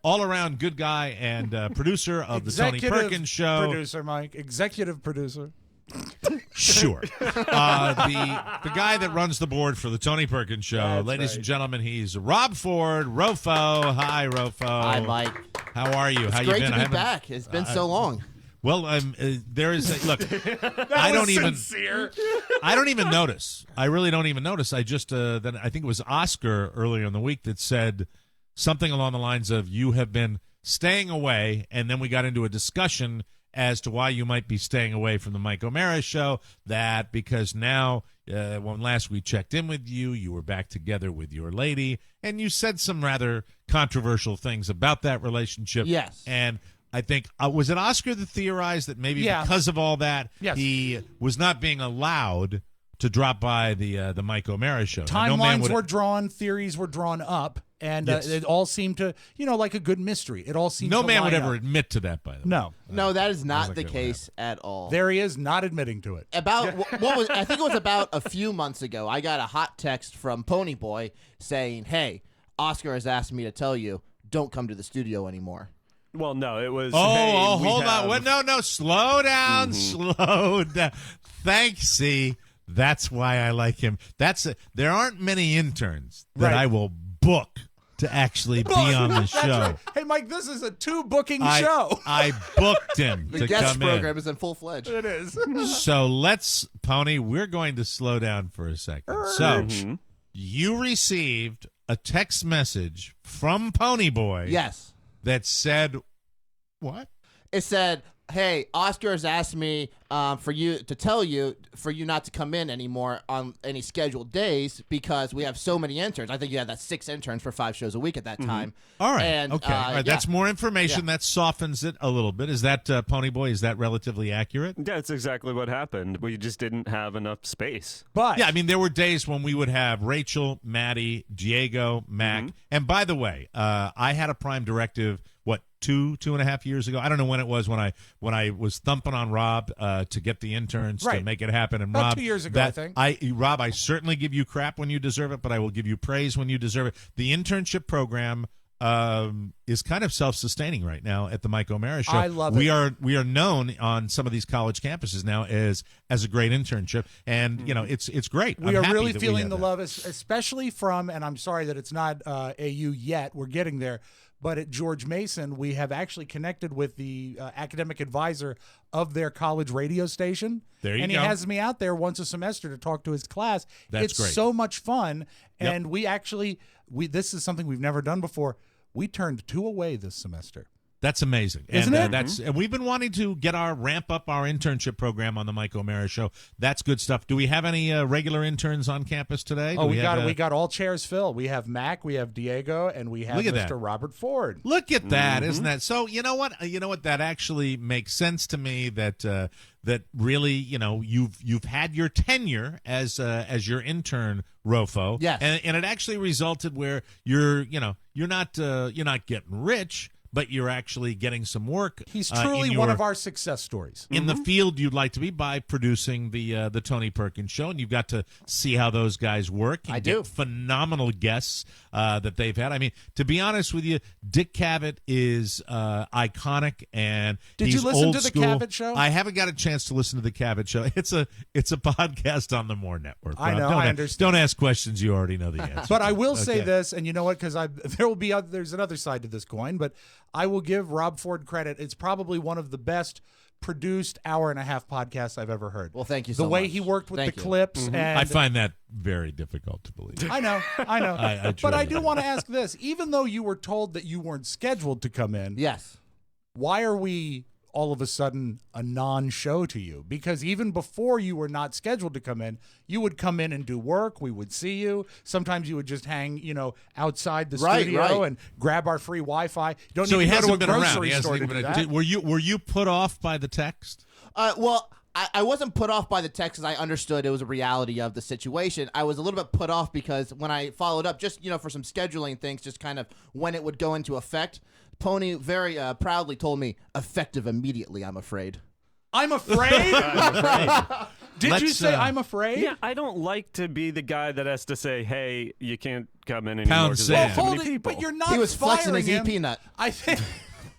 all-around good guy and producer of the Tony Perkins Show. Producer, Mike. Executive producer. Sure. The guy that runs the board for the Tony Perkins Show. That's Ladies right. and gentlemen, he's Rob Ford, Rofo. Hi, Rofo. Hi, Mike. How are you? It's How great you been? to be back. It's been so long. Well, there is a, look. I don't even notice. I really don't even notice. I just then I think it was Oscar earlier in the week that said something along the lines of "You have been staying away," and then we got into a discussion as to why you might be staying away from the Mike O'Mara Show. That because now, when last we checked in with you, you were back together with your lady, and you said some rather controversial things about that relationship. Yes. And I think, was it Oscar that theorized that maybe because of all that, he was not being allowed to drop by the Mike O'Mara Show? Timelines were drawn, theories were drawn up, and it all seemed to, like a good mystery. It all seemed no to man would line ever up. admit to that, by the way. No, that is not the case at all. There he is, not admitting to it. About what was I think it was about a few months ago. I got a hot text from Ponyboy saying, "Hey, Oscar has asked me to tell you, don't come to the studio anymore." Well, no, it was. Hold on. What? No, slow down, slow down. Thanks, see. That's why I like him. There aren't many interns that I will book to actually be on the show. Right. Hey, Mike, this is a two-booking show. I booked him the to guest come program in. is in full-fledged. It is. So let's, Pony, we're going to slow down for a second. So you received a text message from Ponyboy. Yes. That said, what? It said, "Hey, Oscar has asked me for you not to come in anymore on any scheduled days because we have so many interns. I think you had that 6 interns for 5 shows a week at that time." All right. And, okay. All right. That's more information. That softens it a little bit. Is that, Ponyboy, is that relatively accurate? Yeah, that's exactly what happened. We just didn't have enough space. But yeah, I mean, there were days when we would have Rachel, Maddie, Diego, Mac. And by the way, I had a prime directive, 2.5 years ago. I don't know when it was when I was thumping on Rob to get the interns to make it happen. And about Rob, 2 years ago, I think. Rob, I certainly give you crap when you deserve it, but I will give you praise when you deserve it. The internship program is kind of self-sustaining right now at the Mike O'Mara Show. I love it. We are known on some of these college campuses now as a great internship, and it's great. We I'm are happy really that we feeling have the that. love, especially from, and I'm sorry that it's not AU yet. We're getting there. But at George Mason, we have actually connected with the academic advisor of their college radio station. There you and go. he has me out there once a semester to talk to his class. That's it's great. so much fun. Yep. And this is something we've never done before. We turned 2 away this semester. That's amazing, Isn't it? And we've been wanting to ramp up our internship program on the Mike O'Mara Show. That's good stuff. Do we have any regular interns on campus today? Oh, we got all chairs filled. We have Mac, we have Diego, and we have Mr. Robert Ford. Look at that, isn't that so? You know what? That actually makes sense to me. That really, you've had your tenure as your intern, Rofo. Yes. and it actually resulted where you're not getting rich, but you're actually getting some work. He's truly one of our success stories. In the field you'd like to be by producing the Tony Perkins Show, and you've got to see how those guys work. I do. Get phenomenal guests that they've had. I mean, to be honest with you, Dick Cavett is iconic, and Did he's you listen old to the school. Cavett Show? I haven't got a chance to listen to the Cavett Show. It's a podcast on the More Network. I know, I understand. Don't ask questions you already know the answer. But I will say Okay. this, and you know what? Because there's another side to this coin, but I will give Rob Ford credit. It's probably one of the best produced 1.5-hour podcasts I've ever heard. Well, thank you the so way much. he worked with Thank the you. clips, and I find that very difficult to believe. I know. I But I truly do want to ask this: even though you were told that you weren't scheduled to come in, Yes. why are we all of a sudden a non-show to you? Because even before you were not scheduled to come in, you would come in and do work. We would see you. Sometimes you would just hang, outside the studio and grab our free Wi-Fi. Don't So need he to go hasn't to a been around. grocery He hasn't store to even do been. that. Were you put off by the text? Well, I wasn't put off by the text because I understood it was a reality of the situation. I was a little bit put off because when I followed up, just for some scheduling things, just kind of when it would go into effect, Pony very proudly told me, effective immediately, I'm afraid. I'm afraid? Did you say I'm afraid? Yeah, I don't like to be the guy that has to say, hey, you can't come in anymore. Pound Hold sand. But you're not He was flexing firing his him. EP nut. I think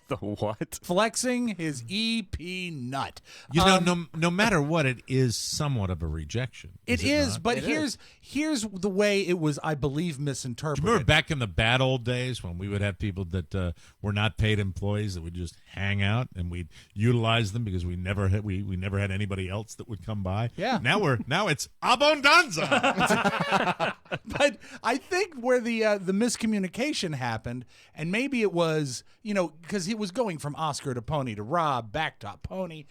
The what? flexing his EP nut. You know, no matter what, it is somewhat of a rejection. It is, not? but here's the way it was, I believe, Do misinterpreted. you remember back in the bad old days when we would have people that were not paid employees that would just hang out and we'd utilize them because we never had anybody else that would come by? Yeah. Now it's abundanza. But I think where the miscommunication happened, and maybe it was, because it was going from Oscar to Pony to Rob back to Pony,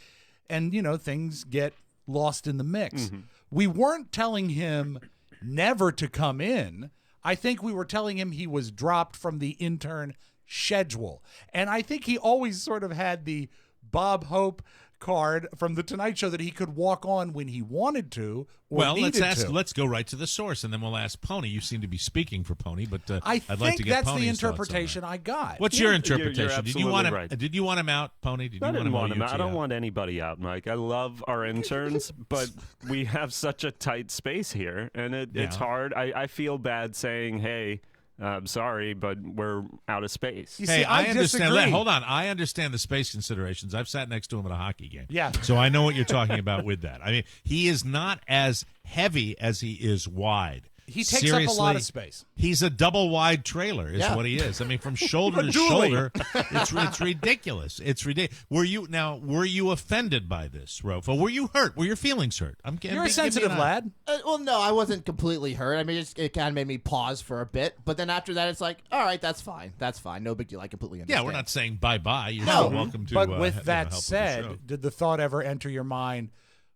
and things get lost in the mix. Mm-hmm. We weren't telling him never to come in. I think we were telling him he was dropped from the intern schedule, and I think he always sort of had the Bob Hope card from the Tonight Show that he could walk on when he wanted to or Well, needed to. let's go right to the source, and then we'll ask Pony. You seem to be speaking for Pony, but I'd think like to get that's Pony's the thoughts on interpretation that. I got. What's your interpretation? Did you absolutely want him? right. Did you want him out, Pony? Did I you didn't want him UT out. I don't want anybody out, Mike. I love our interns, but we have such a tight space here, and it's hard. I feel bad saying, hey, I'm sorry, but we're out of space. Hey, I understand that. Hold on. I understand the space considerations. I've sat next to him at a hockey game. Yeah. So I know what you're talking about with that. I mean, he is not as heavy as he is wide. He takes up a lot of space. He's a double wide trailer is what he is. I mean, from shoulder to shoulder, it's ridiculous. It's ridiculous. Were you offended by this, Rofa? Were you hurt? Were your feelings hurt? You're a sensitive lad. Well, no, I wasn't completely hurt. I mean, it kind of made me pause for a bit. But then after that, it's like, all right, that's fine. That's fine. No big deal. I completely understand. Yeah, we're not saying bye-bye. You're No. still welcome to But with help that with the show. said, did the thought ever enter your mind,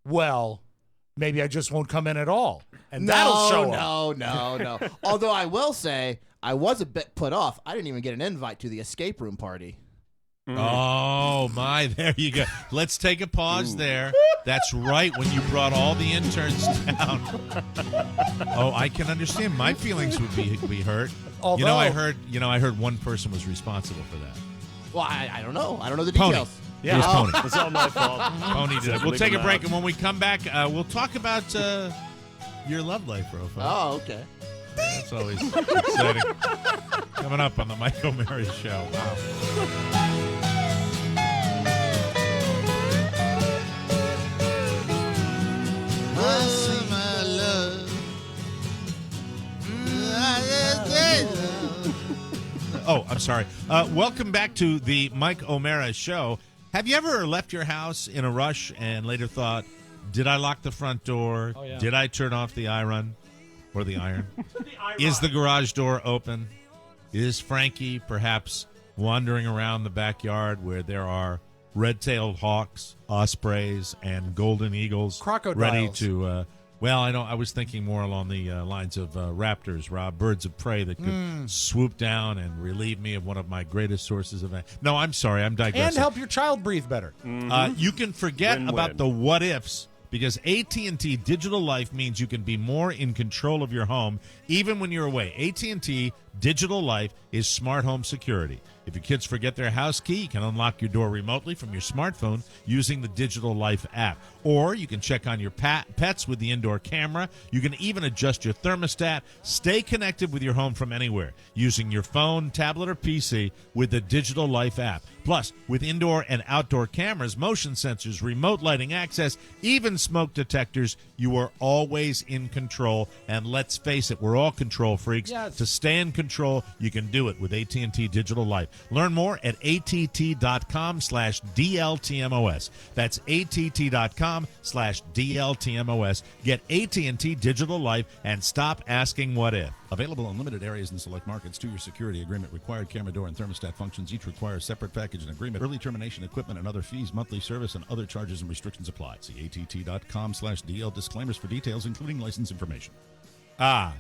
well, maybe I just won't come in at all? And that'll show him. No. Although I will say, I was a bit put off. I didn't even get an invite to the escape room party. Oh, my. There you go. Let's take a pause there. That's right, when you brought all the interns down. Oh, I can understand. My feelings would be hurt. Although, I heard one person was responsible for that. Well, I don't know. I don't know the Pony. details. Yeah. It was Pony. It's all my fault. Pony did it. We'll take a break, and when we come back, we'll talk about your love life, Rofa. Oh, okay. That's always exciting. Coming up on the Mike O'Mara Show. Wow. My love. Oh, I'm sorry. Welcome back to the Mike O'Mara Show. Have you ever left your house in a rush and later thought, did I lock the front door? Oh, yeah. Did I turn off the iron? Or the iron? Is the garage door open? Is Frankie perhaps wandering around the backyard where there are red-tailed hawks, ospreys, and golden eagles Crocodiles. ready to... I was thinking more along the lines of raptors, Rob, birds of prey that could swoop down and relieve me of one of my greatest sources of... No, I'm sorry, I'm digressing. And help your child breathe better. You can forget Win-win. about the what-ifs because AT&T Digital Life means you can be more in control of your home even when you're away. AT&T Digital Life is smart home security. If your kids forget their house key, you can unlock your door remotely from your smartphone using the Digital Life app. Or you can check on your pets with the indoor camera. You can even adjust your thermostat. Stay connected with your home from anywhere using your phone, tablet, or PC with the Digital Life app. Plus, with indoor and outdoor cameras, motion sensors, remote lighting access, even smoke detectors, you are always in control. And let's face it, we're all control freaks. Yes. To stay in control, you can do it with AT&T Digital Life. Learn more at att.com/DLTMOS. That's att.com/DLTMOS. Get AT&T Digital Life and stop asking what if. Available in limited areas in select markets. 2-year security agreement. Required camera door and thermostat functions. Each require separate package and agreement. Early termination equipment and other fees. Monthly service and other charges and restrictions apply. See att.com/DL disclaimers for details, including license information.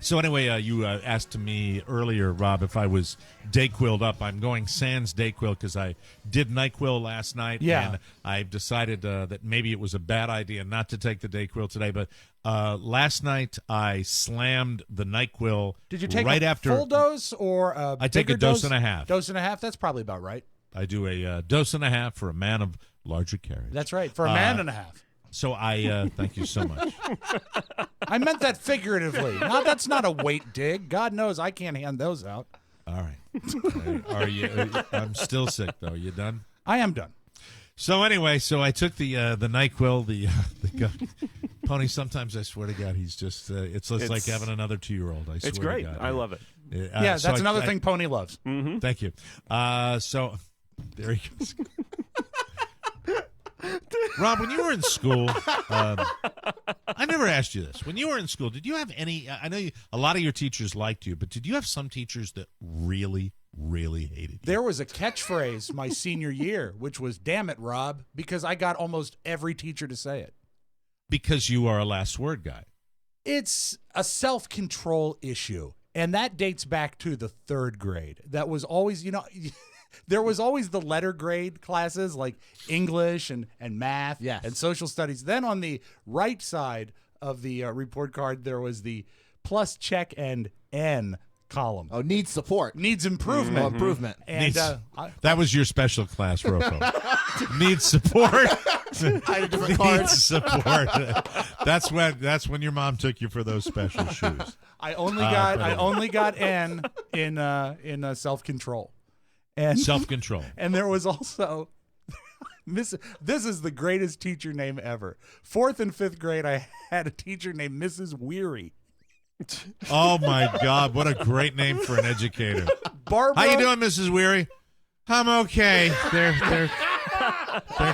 So anyway, you asked me earlier, Rob, if I was Dayquilled up. I'm going sans Dayquil because I did NyQuil last night. Yeah. And I've decided that maybe it was a bad idea not to take the Dayquil today, but Last night I slammed the NyQuil. Did you take right a after full dose or a I take bigger a dose and a half. Dose and a half. That's probably about right. I do a dose and a half for a man of larger carriage. That's right, for a man and a half. So I thank you so much. I meant that figuratively. No, that's not a weight dig. God knows I can't hand those out. All right. Are you? I'm still sick though. You done? I am done. So anyway, I took the NyQuil. The Pony. Sometimes I swear to God, he's just. It's like having another 2-year-old. I swear. It's great. To God. I love it. Yeah, that's another thing Pony loves. Mm-hmm. Thank you. So there he goes. Rob, when you were in school, I never asked you this. When you were in school, did you have any? I know a lot of your teachers liked you, but did you have some teachers that really, really hated you? There was a catchphrase my senior year, which was "Damn it, Rob," because I got almost every teacher to say it. Because you are a last word guy. It's a self-control issue, and that dates back to the 3rd grade. That was always, there was always the letter grade classes like English and math and social studies. Then on the right side of the report card, there was the plus, check, and N column. Oh, needs support. Needs improvement. Mm-hmm. Improvement. And that was your special class, Rocco. Needs support. I had a different card. Needs support. That's when your mom took you for those special shoes. I only got N in self-control. And self-control. And there was also this is the greatest teacher name ever. 4th and 5th grade, I had a teacher named Mrs. Weary. Oh my God! What a great name for an educator. Barbara, how you doing, Mrs. Weary? I'm okay. They're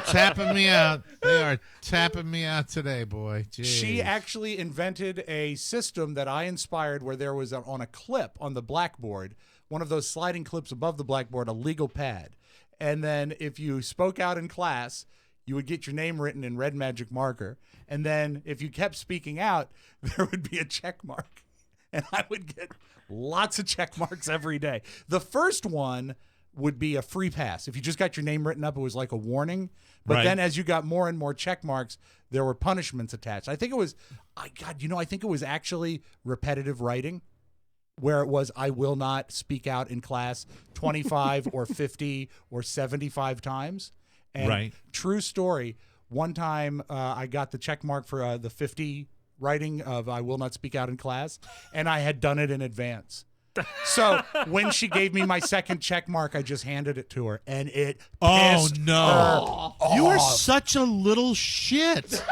tapping me out. They are tapping me out today, boy. Jeez. She actually invented a system that I inspired, where there was on a clip on the blackboard, one of those sliding clips above the blackboard, a legal pad, and then if you spoke out in class, you would get your name written in red magic marker. And then if you kept speaking out, there would be a check mark. And I would get lots of check marks every day. The first one would be a free pass. If you just got your name written up, it was like a warning. But then as you got more and more check marks, there were punishments attached. I think it was, I think it was actually repetitive writing, where it was, I will not speak out in class 25 or 50 or 75 times. And true story, one time I got the check mark for the 50 writing of I will not speak out in class, and I had done it in advance. So when she gave me my second check mark, I just handed it to her, and it pissed her off. You are such a little shit.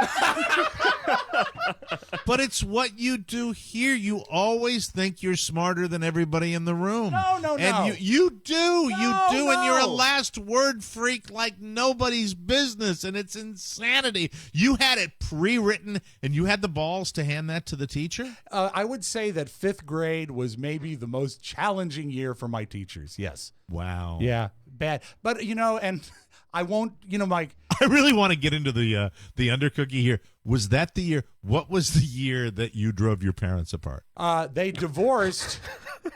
But it's what you do here. You always think you're smarter than everybody in the room. No. And you do. And you're a last word freak like nobody's business, and it's insanity. You had it pre-written, and you had the balls to hand that to the teacher? I would say that 5th grade was maybe the most challenging year for my teachers. Yes. Wow. Yeah. Bad. But, and I won't, Mike. I really want to get into the undercookie here. Was that the year? What was the year that you drove your parents apart? They divorced.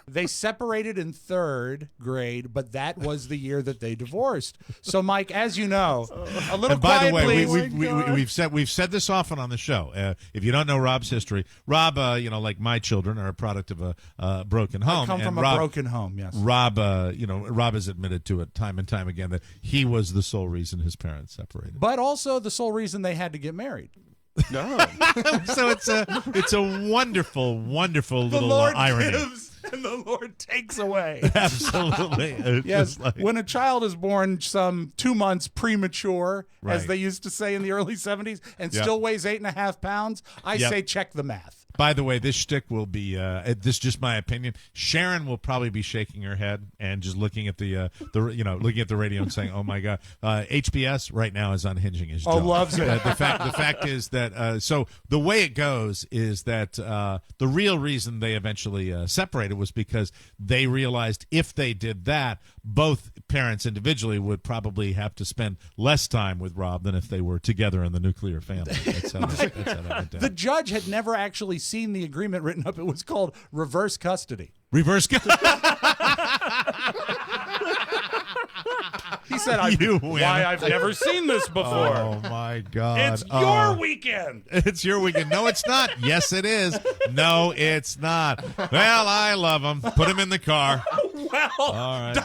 They separated in 3rd grade, but that was the year that they divorced. So, Mike, as you know, a little and by quiet, the way, please. we've said this often on the show. If you don't know Rob's history, Rob, like my children, are a product of a broken home. I come from a broken home. Yes. Rob, Rob has admitted to it time and time again that he was the sole reason his parents separated, but also the sole reason they had to get married. No. So it's a wonderful, wonderful the little Lord irony. Gives and the Lord takes away. Absolutely. Yes. When a child is born some 2 months premature, as they used to say in the early 70s, and still weighs 8.5 pounds, I say check the math. By the way, this shtick will be this is just my opinion. Sharon will probably be shaking her head and just looking at the looking at the radio and saying, "Oh my God, HBS right now is unhinging his jaw." Oh, loves it. The fact is that so the way it goes is that the real reason they eventually separated was because they realized if they did that, both parents individually would probably have to spend less time with Rob than if they were together in the nuclear family. That's how that went down. The judge had never actually seen the agreement written up. It was called reverse custody. Reverse custody. He said, You win. why I've never seen this before. Oh, my God. It's your weekend. It's your weekend. No, it's not. Yes, it is. No, it's not. Well, I love them. Put them in the car. Well, all right.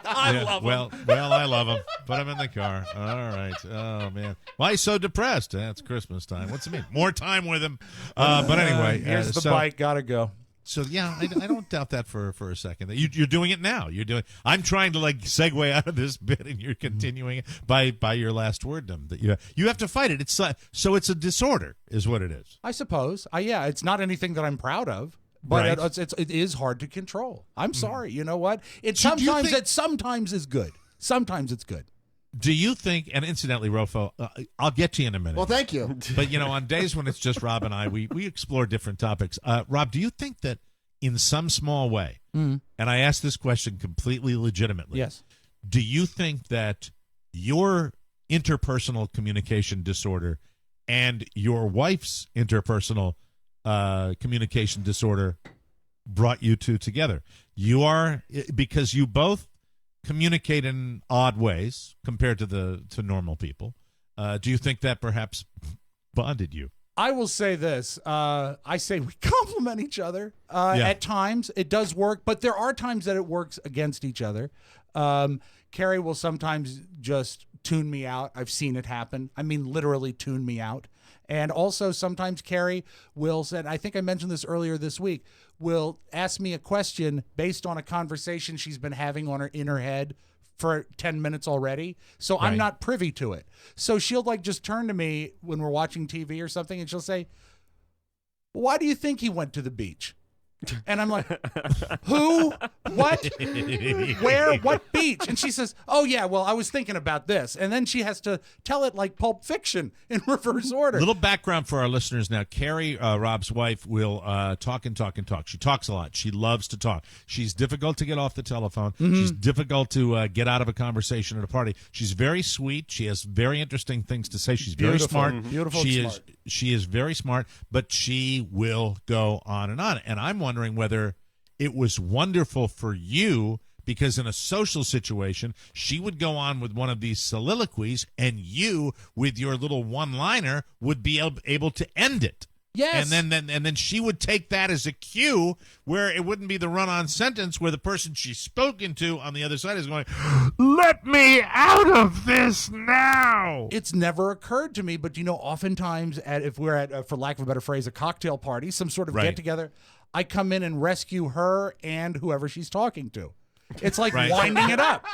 I love them. Well, I love them. Put them in the car. All right. Oh, man. Why are you so depressed? It's Christmas time. What's it mean? More time with him. But anyway. Here's the bike. Gotta go. So yeah, I don't doubt that for a second. You're doing it now. I'm trying to segue out of this bit, and you're continuing it by your last word. That you have to fight it. It's so it's a disorder, is what it is. I suppose. Yeah, it's not anything that I'm proud of, but Right. it is hard to control. I'm sorry. You know what? It So do you sometimes is good. Sometimes it's good. Do you think? And incidentally, Rofo, I'll get to you in a minute. Well, thank you. But on days when it's just Rob and I, we explore different topics. Rob, do you think that in some small way, and I ask this question completely legitimately, yes, do you think that your interpersonal communication disorder and your wife's interpersonal communication disorder brought you two together? Because you both communicate in odd ways compared to normal people. Do you think that perhaps bonded you? I will say this. I say we complement each other. At times, it does work, but there are times that it works against each other. Carrie will sometimes just tune me out. I've seen it happen. I mean, literally tune me out. And also sometimes Carrie will say, I think I mentioned this earlier this week, will ask me a question based on a conversation she's been having in her head for 10 minutes already. So I'm not privy to it. So she'll just turn to me when we're watching TV or something, and she'll say, why do you think he went to the beach? And I'm like, who? What? Where? What beach? And she says, oh, yeah, well, I was thinking about this. And then she has to tell it like Pulp Fiction in reverse order. Little background for our listeners now. Carrie, Rob's wife, will talk and talk and talk. She talks a lot. She loves to talk. She's difficult to get off the telephone. Mm-hmm. She's difficult to get out of a conversation at a party. She's very sweet. She has very interesting things to say. She's very smart. Mm-hmm. Beautiful. She is very smart, but she will go on. And I'm wondering whether it was wonderful for you because in a social situation, she would go on with one of these soliloquies and you, with your little one-liner, would be able to end it. Yes. And then she would take that as a cue where it wouldn't be the run-on sentence where the person she's spoken to on the other side is going, let me out of this now. It's never occurred to me, but oftentimes if we're at, for lack of a better phrase, a cocktail party, some sort of get-together, I come in and rescue her and whoever she's talking to. It's like winding it up.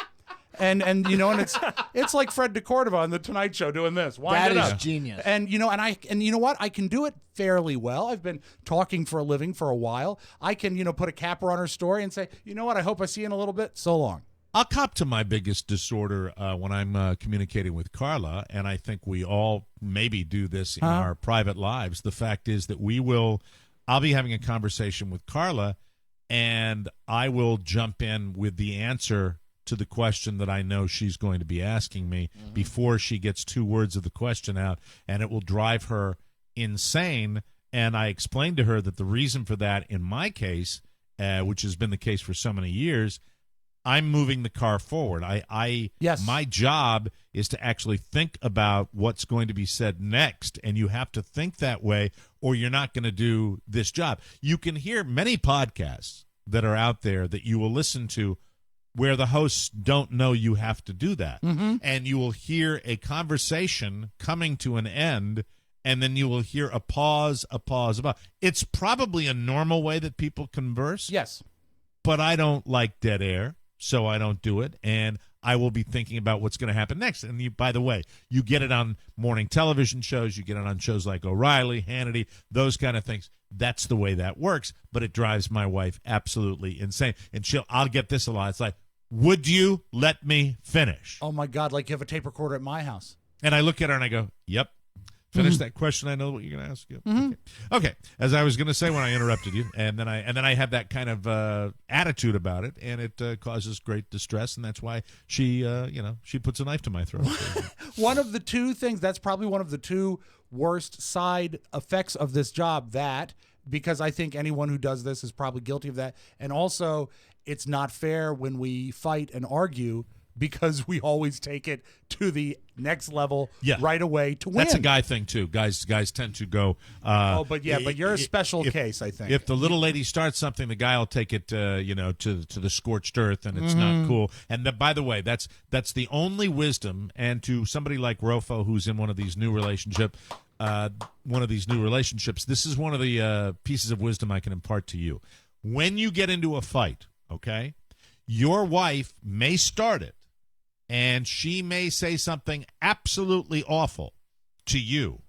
And it's like Fred DeCordova on the Tonight Show doing this. That is genius. And you know what? I can do it fairly well. I've been talking for a living for a while. I can put a capper on her story and say, you know what? I hope I see you in a little bit. So long. I'll cop to my biggest disorder when I'm communicating with Carla, and I think we all maybe do this in our private lives. The fact is that I'll be having a conversation with Carla, and I will jump in with the answer to the question that I know she's going to be asking me before she gets 2 words of the question out, and it will drive her insane. And I explained to her that the reason for that in my case, which has been the case for so many years, I'm moving the car forward. My job is to actually think about what's going to be said next, and you have to think that way or you're not going to do this job. You can hear many podcasts that are out there that you will listen to where the hosts don't know you have to do that. Mm-hmm. And you will hear a conversation coming to an end, and then you will hear a pause. It's probably a normal way that people converse. Yes. But I don't like dead air, so I don't do it. And I will be thinking about what's going to happen next. And by the way, you get it on morning television shows. You get it on shows like O'Reilly, Hannity, those kind of things. That's the way that works. But it drives my wife absolutely insane. And I'll get this a lot. It's like, would you let me finish? Oh, my God, like you have a tape recorder at my house. And I look at her and I go, yep. Finish that question. I know what you're going to ask. You. Okay. As I was going to say when I interrupted you, and then I have that kind of attitude about it, and it causes great distress, and that's why she puts a knife to my throat. One of the 2 things, that's probably one of the 2 worst side effects of this job, because I think anyone who does this is probably guilty of that. And also, it's not fair when we fight and argue because we always take it to the next level right away to win. That's a guy thing too. Guys tend to go. But you're a special case, I think. If the little lady starts something, the guy will take it, to the scorched earth, and it's not cool. And by the way, that's the only wisdom. And to somebody like Rofo, who's in one of these new relationships, this is one of the pieces of wisdom I can impart to you. When you get into a fight, okay, your wife may start it, and she may say something absolutely awful to you.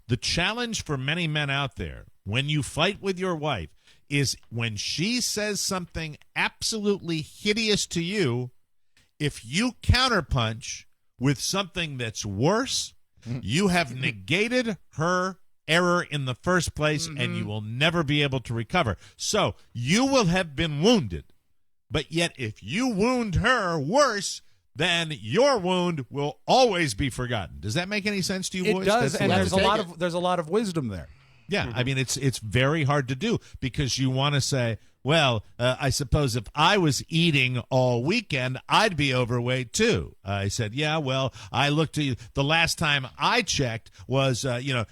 The challenge for many men out there, when you fight with your wife, is when she says something absolutely hideous to you, if you counterpunch with something that's worse, you have negated her error in the first place, and you will never be able to recover. So you will have been wounded, but yet if you wound her worse, then your wound will always be forgotten. Does that make any sense to you, boys? It does, and there's a lot of wisdom there. Yeah, I mean, it's very hard to do because you want to say, well, I suppose if I was eating all weekend, I'd be overweight too. I said, yeah, well, I looked at you. The last time I checked was,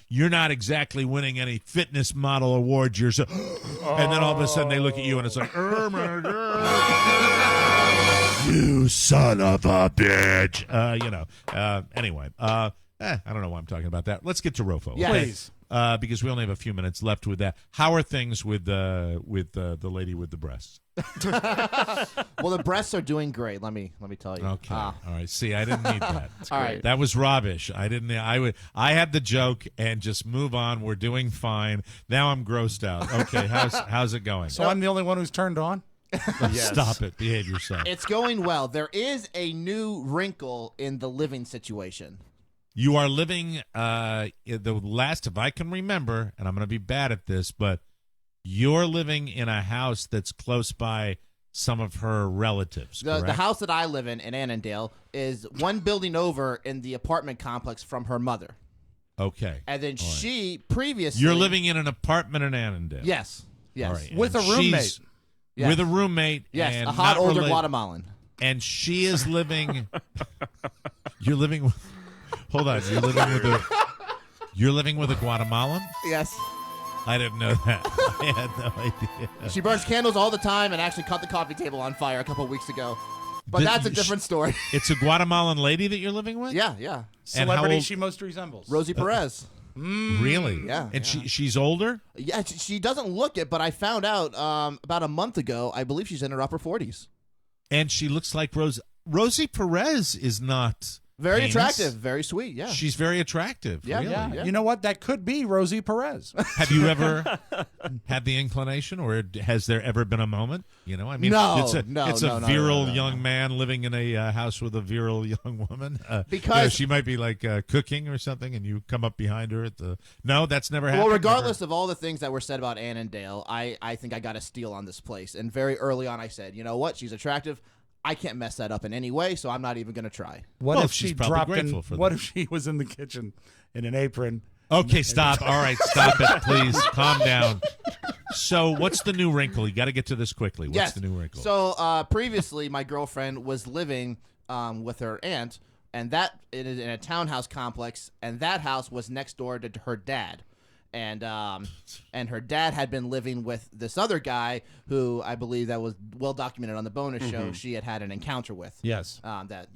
you're not exactly winning any fitness model awards. You're so, and then all of a sudden they look at you and it's like, oh my God, you son of a bitch. Anyway, I don't know why I'm talking about that. Let's get to Rofo. Yes. Okay? Please. Because we only have a few minutes left with that. How are things with the lady with the breasts? Well, the breasts are doing great. Let me tell you. Okay. All right. See, I didn't need that. All right. That was rubbish. I didn't. I had the joke and just move on. We're doing fine. Now I'm grossed out. Okay. How's it going? So I'm the only one who's turned on? Yes. Stop it. Behave yourself. It's going well. There is a new wrinkle in the living situation. You are living the last, if I can remember, and I'm going to be bad at this, but you're living in a house that's close by some of her relatives, The correct? house that I live in Annandale, is one building over in the apartment complex from her mother. Okay. And then All right. she previously... You're living in an apartment in Annandale. Yes. Yes. All right. With And a roommate. she's- Yes. With a roommate. Yes, and a hot not older related- Guatemalan. And she is living... You're living with... Hold on. You're living with a Guatemalan? Yes. I didn't know that. I had no idea. She burns candles all the time and actually caught the coffee table on fire a couple weeks ago. But Did- that's a different story. It's a Guatemalan lady that you're living with? Yeah. And how Celebrity old- she most resembles. Rosie Perez. Really? Yeah. And she's older? Yeah, she doesn't look it, but I found out about a month ago, I believe she's in her upper 40s. And she looks like Rosie Perez is not Very heinous. attractive, very sweet, yeah. She's very attractive. Yeah, really. yeah. You know what? That could be Rosie Perez. Have you ever had the inclination, or has there ever been a moment? I mean, No, it's a no, virile no. young man living in a house with a virile young woman. Because- she might be like cooking or something, and you come up behind her at the. No, that's never happened. Well, regardless of all the things that were said about Annandale, I think I got a steal on this place. And very early on, I said, you know what? She's attractive. I can't mess that up in any way, so I'm not even going to try. What if she's she probably dropped in? grateful for What that. if she was in the kitchen in an apron? Okay, stop. All right, stop it, please. Calm down. So, what's the new wrinkle? You got to get to this quickly. What's the new wrinkle? So previously, my girlfriend was living with her aunt, and that in a townhouse complex, and that house was next door to her dad. And her dad had been living with this other guy who I believe that was well documented on the bonus show. She had an encounter with. Yes. That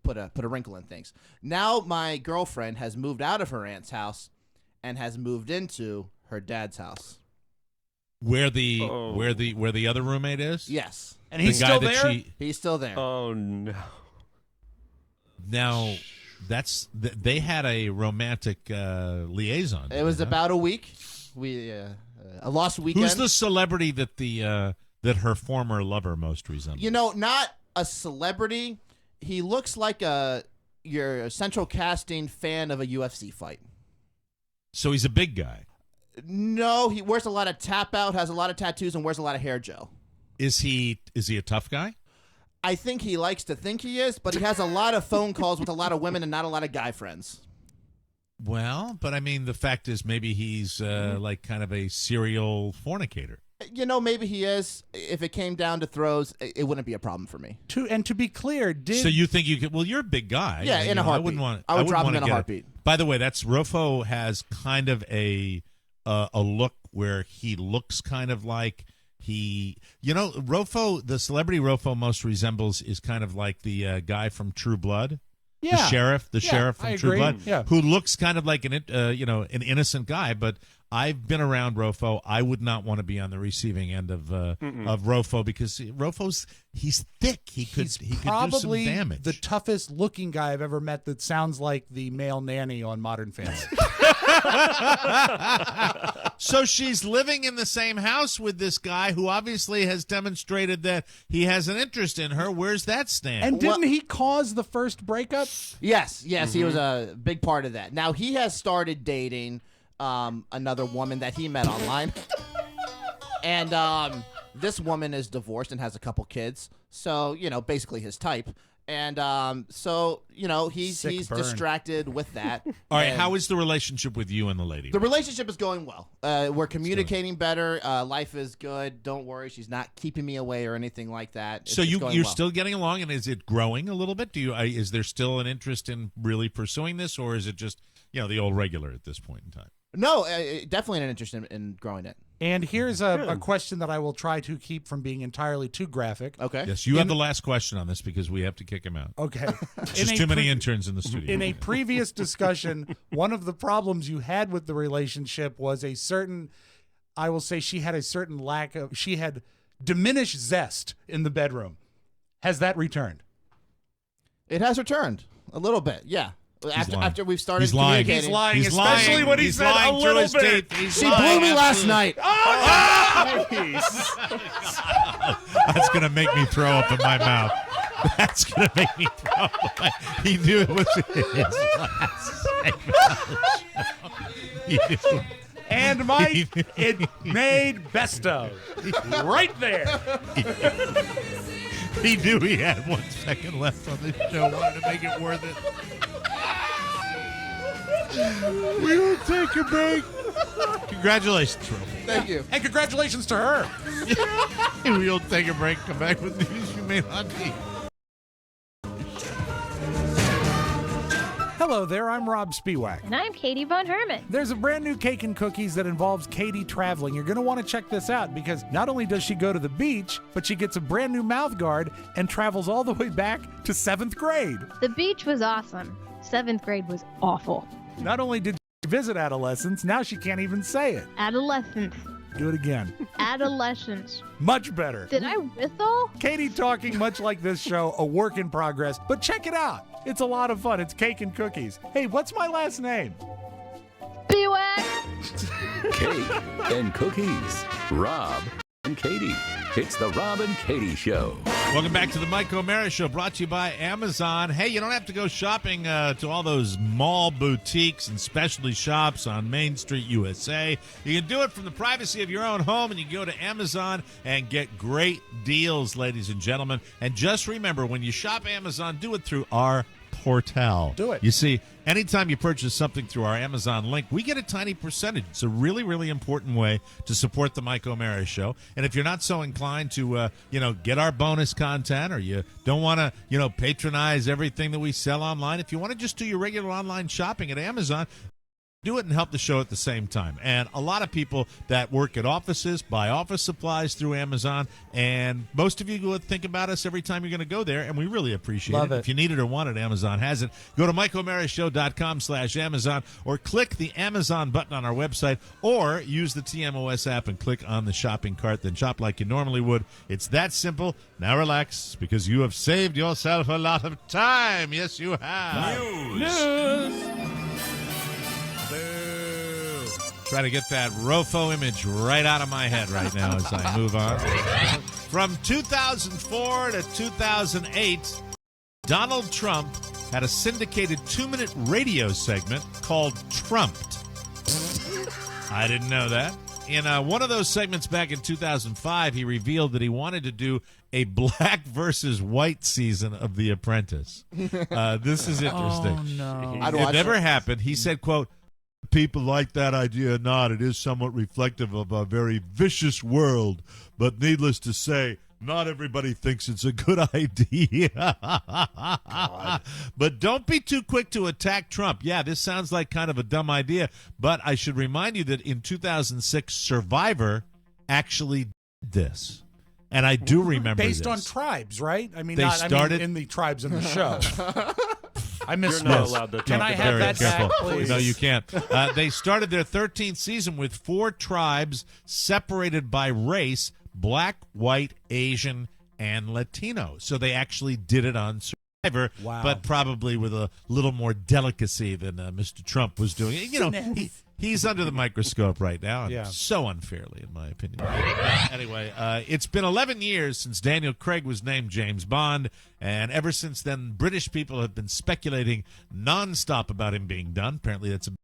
put a wrinkle in things. Now my girlfriend has moved out of her aunt's house and has moved into her dad's house. Where the other roommate is? Yes. And he's The guy still that there? He's still there. Oh no. Now, they had a romantic liaison. It was about a week. We a lost weekend. Who's the celebrity that that her former lover most resembles? Not a celebrity. He looks like your central casting fan of a UFC fight. So he's a big guy. No, he wears a lot of tap out, has a lot of tattoos, and wears a lot of hair gel. Is he a tough guy? I think he likes to think he is, but he has a lot of phone calls with a lot of women and not a lot of guy friends. Well, but I mean, the fact is maybe he's like kind of a serial fornicator. maybe he is. If it came down to throws, it wouldn't be a problem for me. To be clear, So you think you could? Well, you're a big guy. Yeah, in a heartbeat. I would drop him in a heartbeat. By the way, Rofo has kind of a look where he looks kind of like Rofo, the celebrity Rofo most resembles is kind of like the guy from True Blood. Yeah. The sheriff from I True agree. Blood, Yeah. who looks kind of like an innocent guy, but I've been around Rofo. I would not want to be on the receiving end of Rofo because he's thick. He could probably do some damage. the toughest looking guy I've ever met that sounds like the male nanny on Modern Family. So she's living in the same house with this guy who obviously has demonstrated that he has an interest in her. Where's that stand? And didn't he cause the first breakup? Yes, he was a big part of that. Now he has started dating another woman that he met online, and this woman is divorced and has a couple kids. So basically his type. And he's distracted with that. All right, how is the relationship with you and the lady? The relationship is going well. We're communicating better. Life is good. Don't worry, she's not keeping me away or anything like that. So you're still getting along, and is it growing a little bit? Is there still an interest in really pursuing this, or is it just the old regular at this point in time? No, definitely an interest in growing it. And here's a question that I will try to keep from being entirely too graphic. Okay. Yes, you have the last question on this because we have to kick him out. Okay. Just too many interns in the studio. In a previous discussion, one of the problems you had with the relationship was I will say she had diminished zest in the bedroom. Has that returned? It has returned a little bit, yeah. After we've started He's lying. communicating. He's lying, He's especially lying. when he He's said lying a through little his bit. teeth. She blew me last night. Oh, That's going to make me throw up in my mouth. That's going to make me throw up in my He knew it was his last segment. And Mike, it made best of. Right there. He knew he had 1 second left on the show. Wanted to make it worth it. We will take a break. Congratulations, Rob. Thank you. And congratulations to her. We'll take a break. Come back with news you may not need. Hello there, I'm Rob Spiewak. And I'm Katie Von Herman. There's a brand new Cake and Cookies that involves Katie traveling. You're going to want to check this out because not only does she go to the beach, but she gets a brand new mouth guard and travels all the way back to 7th grade. The beach was awesome. 7th grade was awful. Not only did she visit adolescence, now she can't even say it. Adolescence. Do it again. Adolescence. Much better. Did I whistle? Katie talking much like this show, a work in progress, but check it out. It's a lot of fun. It's Cake and Cookies. Hey, what's my last name? Spiewak. Cake and Cookies. Rob and Katie. It's the Rob and Katie Show. Welcome back to the Mike O'Mara Show, brought to you by Amazon. Hey, you don't have to go shopping to all those mall boutiques and specialty shops on Main Street, USA. You can do it from the privacy of your own home, and you can go to Amazon and get great deals, ladies and gentlemen. And just remember, when you shop Amazon, do it through our portal. Do it. You see, anytime you purchase something through our Amazon link, we get a tiny percentage. It's a really, really important way to support the Mike O'Mara Show. And if you're not so inclined to, get our bonus content, or you don't want to, patronize everything that we sell online, if you want to just do your regular online shopping at Amazon, do it and help the show at the same time. And a lot of people that work at offices buy office supplies through Amazon, and most of you go think about us every time you're going to go there, and we really appreciate Love it. If you need it or want it, Amazon has it. Go to MikeO'MaraShow.com/Amazon, or click the Amazon button on our website, or use the TMOS app and click on the shopping cart, then shop like you normally would. It's that simple. Now relax, because you have saved yourself a lot of time. Yes, you have. News. Try to get that Rofo image right out of my head right now as I move on. From 2004 to 2008, Donald Trump had a syndicated 2-minute radio segment called Trumped. I didn't know that. In one of those segments back in 2005, he revealed that he wanted to do a black versus white season of The Apprentice. This is interesting. Oh, no. It never happened. He said, quote, people like that idea or not, it is somewhat reflective of a very vicious world. But needless to say, not everybody thinks it's a good idea. But don't be too quick to attack Trump. Yeah, this sounds like kind of a dumb idea, but I should remind you that in 2006, Survivor actually did this. And I do remember Based this. on tribes, right? I mean, They not started- in the tribes in the show. I missed You're not this. allowed to Can talk I about have Very that careful. back, please? No, you can't. They started their 13th season with 4 tribes separated by race: black, white, Asian, and Latino. So they actually did it on Survivor, Wow. but probably with a little more delicacy than Mr. Trump was doing. You know, he's under the microscope right now, and Yeah. so unfairly, in my opinion. Anyway, it's been 11 years since Daniel Craig was named James Bond, and ever since then, British people have been speculating nonstop about him being done. Apparently, that's in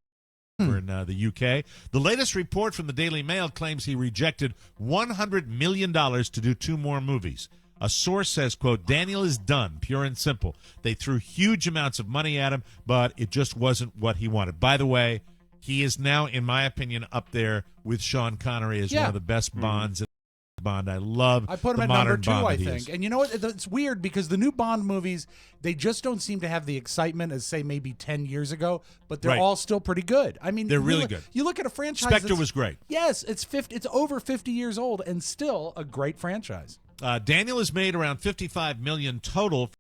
the UK. The latest report from the Daily Mail claims he rejected $100 million to do 2 more movies. A source says, quote, Daniel is done, pure and simple. They threw huge amounts of money at him, but it just wasn't what he wanted. By the way, he is now, in my opinion, up there with Sean Connery as one of the best Bonds. Bond. I love I put him the at modern number 2, Bond I that he think. is. And you know what? It's weird because the new Bond movies, they just don't seem to have the excitement as, say, maybe 10 years ago, but they're Right. all still pretty good. I mean, They're you really look- good. You look at a franchise. Spectre that's- was great. Yes, it's over 50 years old and still a great franchise. Daniel has made around $55 million total.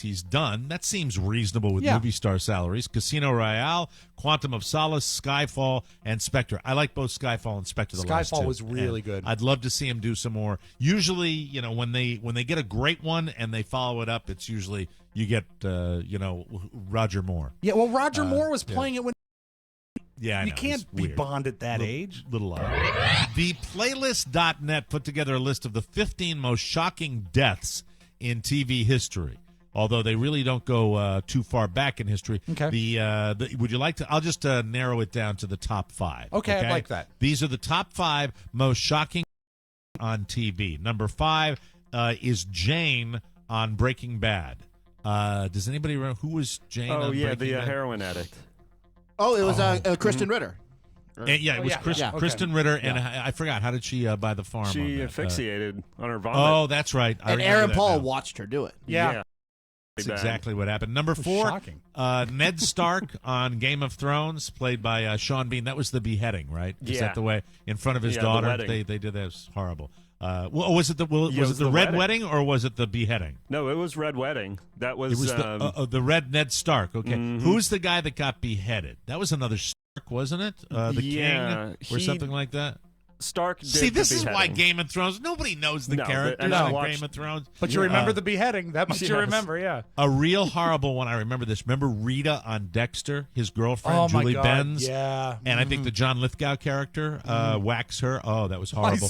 He's done. That seems reasonable with movie star salaries. Casino Royale, Quantum of Solace, Skyfall, and Spectre. I like both Skyfall and Spectre. The last Skyfall two. was really And good. I'd love to see him do some more. Usually, you know, when they get a great one and they follow it up, it's usually you get Roger Moore. Yeah, well, Roger Moore was playing it when Yeah, I you know. can't It's be weird. Bond at that age. Little odd. The Playlist.net put together a list of the 15 most shocking deaths in TV history. Although they really don't go too far back in history. Okay. Would you like to? I'll just narrow it down to the top 5. Okay, I'd like that. These are the top 5 most shocking on TV. Number 5 is Jane on Breaking Bad. Does anybody remember who was Jane? Oh, on yeah, Breaking the Bad? heroin addict. Oh, it was Kristen Ritter. Yeah, it was Kristen Ritter, and I forgot. How did she buy the farm? She on that? asphyxiated on her vomit. Oh, that's right. I And remember Aaron that Paul now. watched her do it. Yeah. That's Bad. exactly what happened. Number 4, shocking. Ned Stark on Game of Thrones, played by Sean Bean. That was the beheading, right? Is Yeah. that the way? In front of his Yeah, the daughter, wedding. they did that. It was horrible. Was it the Yeah, was it the Red wedding. Wedding or was it the beheading? No, it was Red Wedding. That was, It was the Red Ned Stark. Okay, who's the guy that got beheaded? That was another Stark, wasn't it? The Yeah, king or something like that. Stark did See, this the is why beheading. Game of Thrones. Nobody knows the No, characters and I in watched- Game of Thrones. But you remember the beheading. That much you yes. remember, yeah. A real horrible one. I remember this. Remember Rita on Dexter, his girlfriend, Oh, my Julie God, Benz? yeah. And I think the John Lithgow character whacks her. Oh, that was horrible.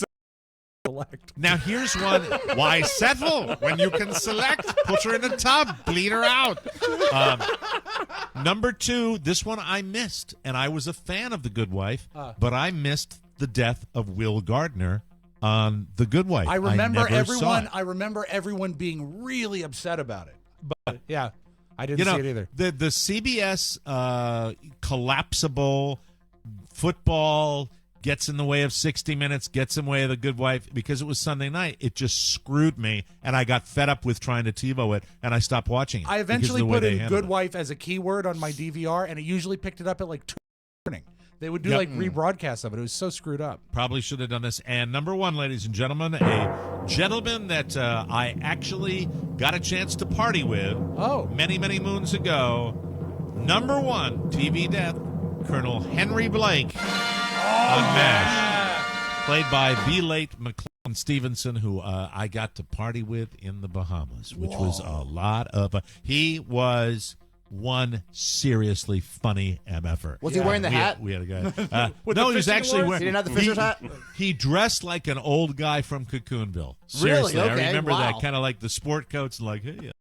Select. Now, here's one. Why settle when you can select? Put her in a tub, bleed her out. Number 2, this one I missed, and I was a fan of The Good Wife, but I missed the death of Will Gardner on The Good Wife. I remember never saw everyone. it. I remember everyone being really upset about it. But yeah, I didn't You know, see it either. the CBS collapsible football gets in the way of 60 Minutes, gets in the way of The Good Wife, because it was Sunday night. It just screwed me, and I got fed up with trying to TiVo it, and I stopped watching it. I because of eventually the way put they in handled "good it. wife" as a keyword on my DVR, and it usually picked it up at like 2 in the morning. They would do Yep. like rebroadcasts of it. It was so screwed up. Probably should have done this. And number 1, ladies and gentlemen, a gentleman that I actually got a chance to party with many, many moons ago. Number 1 TV death, Colonel Henry Blake on MASH, played by the late McClellan Stevenson, who I got to party with in the Bahamas, which was a lot of fun. He was one seriously funny MFer. Was he wearing the hat? We had a guy. With No, the he was fishing actually lures? wearing. He didn't have the fisher's hat? He dressed like an old guy from Cocoonville. Really? Seriously, Okay, I remember wow. that, kind of like the sport coats, and like, hey, yeah.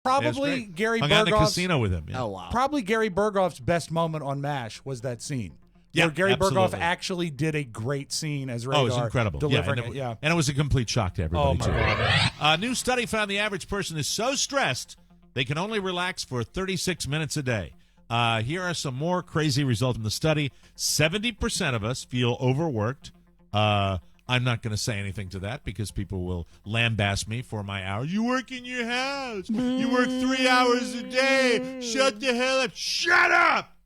Probably great. Gary Hung out in the Berghoff's. casino with him. Yeah. Oh, wow. Probably Gary Berghoff's best moment on MASH was that scene. Yeah, where Gary Berghoff absolutely. actually did a great scene as Rhaegar. Oh, it was incredible. Delivering and it, yeah. And it was a complete shock to everybody, Oh, my too. God. A new study found the average person is so stressed they can only relax for 36 minutes a day. Here are some more crazy results from the study. 70% of us feel overworked. I'm not going to say anything to that because people will lambaste me for my hours. You work in your house. You work 3 hours a day. Shut the hell up. Shut up.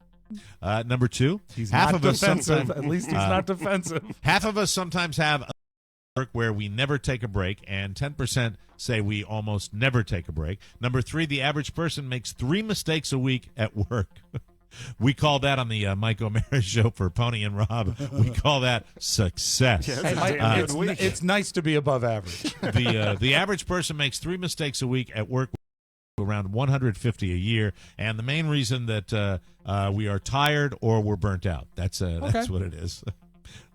Number two, He's half not of us defensive. sometimes, At least he's not defensive. Half of us sometimes have a work where we never take a break, and 10% say we almost never take a break. Number three, the average person makes 3 mistakes a week at work. We call that on the Mike O'Mara show for Pony and Rob. We call that success. Hey, Mike, it's nice to be above average. The average person makes 3 mistakes a week at work, around 150 a year, and the main reason that we are tired or we're burnt out. That's what it is.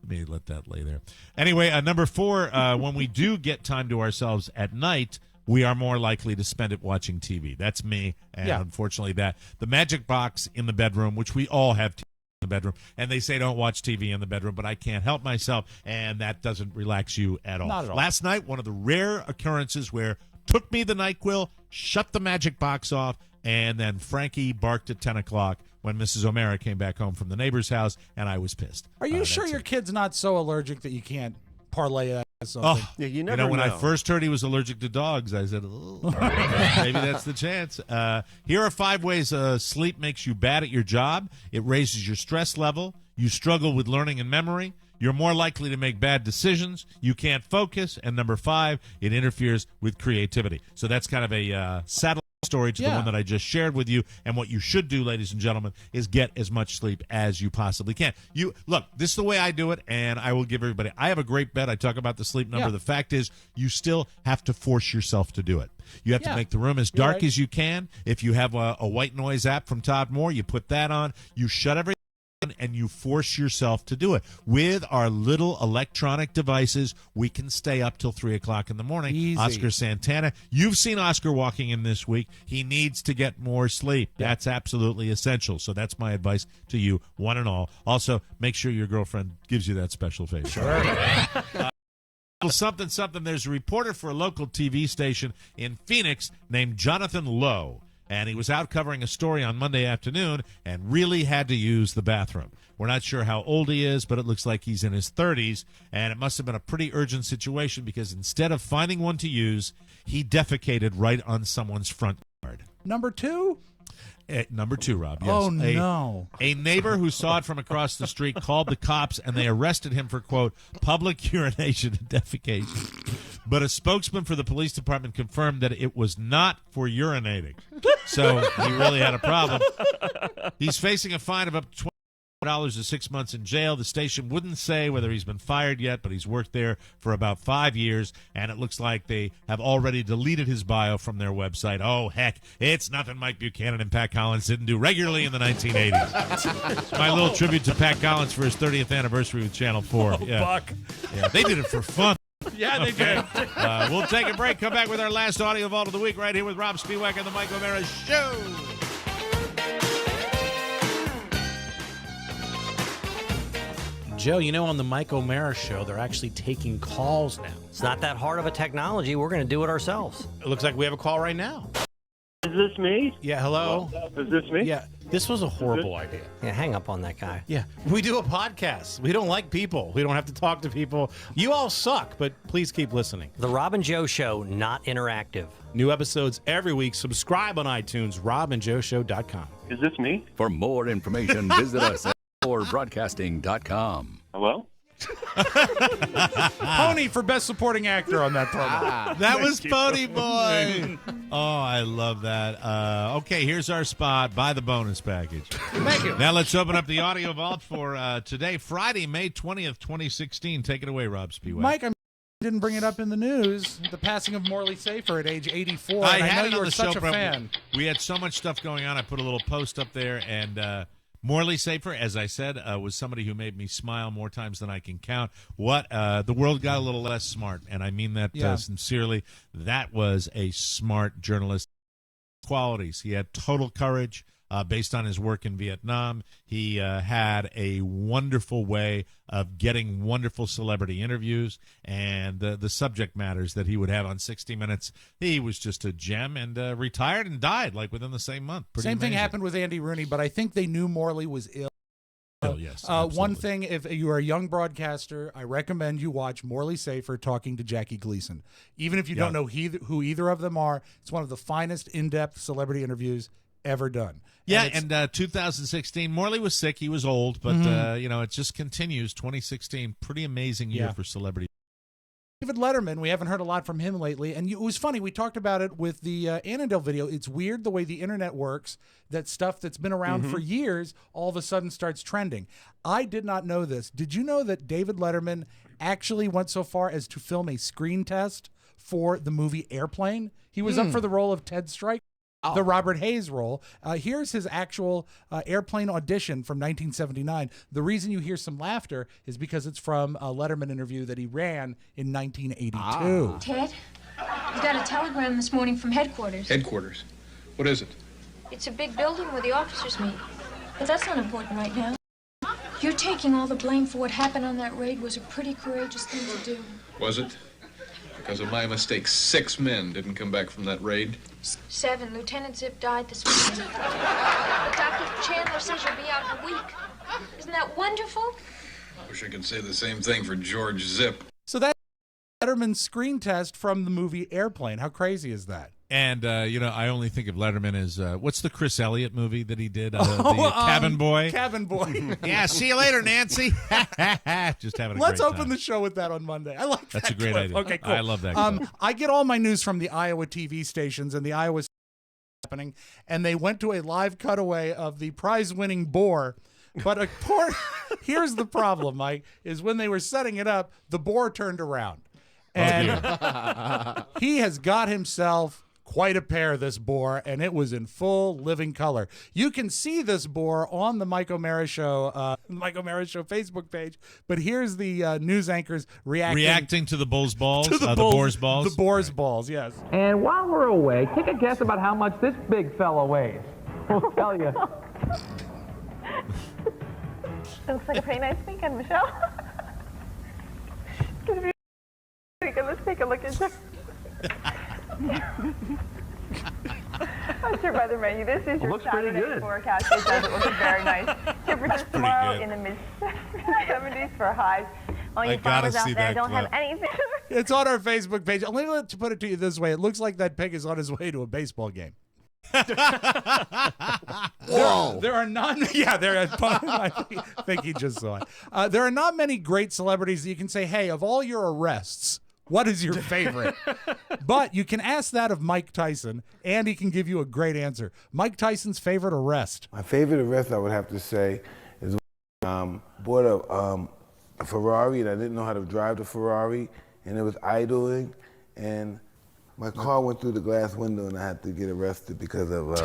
Let me let that lay there. Anyway, number 4, when we do get time to ourselves at night, we are more likely to spend it watching TV. That's me, and unfortunately the magic box in the bedroom, which we all have TV in the bedroom, and they say don't watch TV in the bedroom, but I can't help myself, and that doesn't relax you at all. Not at all. Last night, one of the rare occurrences where took me the NyQuil, shut the magic box off, and then Frankie barked at 10 o'clock when Mrs. O'Mara came back home from the neighbor's house, and I was pissed. Are you sure your kid's not so allergic that you can't parlay that into something? Yeah, you never know. When I first heard he was allergic to dogs, I said, oh, maybe that's the chance. Here are 5 ways sleep makes you bad at your job. It raises your stress level. You struggle with learning and memory. You're more likely to make bad decisions. You can't focus. And number 5, it interferes with creativity. So that's kind of a satellite story to the one that I just shared with you. And what you should do, ladies and gentlemen, is get as much sleep as you possibly can. You look, this is the way I do it, and I will give everybody. I have a great bed. I talk about the sleep number. The fact is, you still have to force yourself to do it. You have to make the room as dark as you can. If you have a white noise app from Todd Moore, you put that on. You shut everything, and you force yourself to do it. With our little electronic devices, we can stay up till 3 o'clock in the morning. Easy. Oscar Santana, you've seen Oscar walking in this week. He needs to get more sleep. That's absolutely essential. So that's my advice to you, one and all. Also, make sure your girlfriend gives you that special favor. Sure. Something. There's a reporter for a local TV station in Phoenix named Jonathan Lowe. And he was out covering a story on Monday afternoon and really had to use the bathroom. We're not sure how old he is, but it looks like he's in his 30s, and it must have been a pretty urgent situation because instead of finding one to use, he defecated right on someone's front yard. Number 2? Number 2, Rob. Yes. Oh, no. A neighbor who saw it from across the street called the cops, and they arrested him for, quote, public urination and defecation. But a spokesman for the police department confirmed that it was not for urinating. So he really had a problem. He's facing a fine of up to $20 to 6 months in jail. The station wouldn't say whether he's been fired yet, but he's worked there for about 5 years, and it looks like they have already deleted his bio from their website. Oh, heck, it's nothing Mike Buchanan and Pat Collins didn't do regularly in the 1980s. My little tribute to Pat Collins for his 30th anniversary with Channel 4. Buck. Yeah, they did it for fun. Yeah, they did. We'll take a break, come back with our last audio vault of the week right here with Rob Spiewak and the Mike O'Mara Show. Joe, you know, on the Mike O'Mara Show, they're actually taking calls now. It's not that hard of a technology. We're going to do it ourselves. It looks like we have a call right now. Is this me? Yeah, hello? Is this me? Yeah, this was a horrible idea. Yeah, hang up on that guy. Yeah, we do a podcast. We don't like people. We don't have to talk to people. You all suck, but please keep listening. The Rob and Joe Show, not interactive. New episodes every week. Subscribe on iTunes, robandjoeshow.com. Is this me? For more information, visit us at ourbroadcasting.com. Hello? Pony for Best Supporting Actor on that promo. That was Pony Boy. Oh, I love that. Okay, here's our spot. Buy the bonus package. Thank you. Now let's open up the audio vault for today, Friday, May 20th, 2016. Take it away, Rob Spiewak. Mike, I didn't bring it up in the news. The passing of Morley Safer at age 84. I and had I know it you on were the such show, a Brett. fan. We had so much stuff going on. I put a little post up there, and Morley Safer, as I said, was somebody who made me smile more times than I can count. The world got a little less smart, and I mean that sincerely. That was a smart journalist. Qualities. He had total courage. based on his work in Vietnam. He had a wonderful way of getting wonderful celebrity interviews, and the subject matters that he would have on 60 Minutes. He was just a gem, and retired and died like within the same month. Pretty Same thing amazing. happened with Andy Rooney, but I think they knew Morley was ill. Yes, one thing, if you are a young broadcaster, I recommend you watch Morley Safer talking to Jackie Gleason. Even if you don't know who either of them are, it's one of the finest in-depth celebrity interviews ever done. Yeah, and 2016, Morley was sick. He was old, but, it just continues. 2016, pretty amazing year for celebrity. David Letterman, we haven't heard a lot from him lately, and it was funny. We talked about it with the Annandale video. It's weird the way the internet works, that stuff that's been around for years all of a sudden starts trending. I did not know this. Did you know that David Letterman actually went so far as to film a screen test for the movie Airplane? He was up for the role of Ted Stryker. The Robert Hayes role. Here's his actual Airplane audition from 1979. The reason you hear some laughter is because it's from a Letterman interview that he ran in 1982. Ted, we got a telegram this morning from headquarters. Headquarters? What is it? It's a big building where the officers meet. But that's not important right now. You're taking all the blame for what happened on that raid was a pretty courageous thing to do. Was it? Because of my mistake, 6 men didn't come back from that raid. 7. Lieutenant Zip died this morning. But Dr. Chandler says you'll be out in a week. Isn't that wonderful? Wish I could say the same thing for George Zip. So that's Letterman's screen test from the movie Airplane. How crazy is that? And, I only think of Letterman as, what's the Chris Elliott movie that he did? The Cabin Boy? Cabin Boy. Yeah, see you later, Nancy. Just having a Let's great open time. the show with that on Monday. I like that. That's a great clip. idea. Okay, cool. I love that clip. I get all my news from the Iowa TV stations, and the Iowa happening, and they went to a live cutaway of the prize-winning boar. But here's the problem, Mike, is when they were setting it up, the boar turned around. And he has got himself quite a pair, this boar, and it was in full living color. You can see this boar on the Mike O'Mara Show, Facebook page. But here's the news anchors reacting to the bull's balls, the boar's balls. The boar's balls, yes. And while we're away, take a guess about how much this big fella weighs. We'll tell you. Looks like a pretty nice weekend, Michelle. Let's take a look at this. I'm sure by the menu, this is your Saturday forecast. It does. It looks very nice. Temperatures tomorrow in the mid-70s for highs. All you farmers out there don't have anything. It's on our Facebook page. Let me put it to you this way. It looks like that pig is on his way to a baseball game. Whoa! There are not. Yeah, there. I think he just saw it. There are not many great celebrities that you can say, "Hey, of all your arrests, what is your favorite?" But you can ask that of Mike Tyson, and he can give you a great answer. Mike Tyson's favorite arrest. My favorite arrest, I would have to say, is bought a Ferrari, and I didn't know how to drive the Ferrari, and it was idling, and my car went through the glass window, and I had to get arrested because of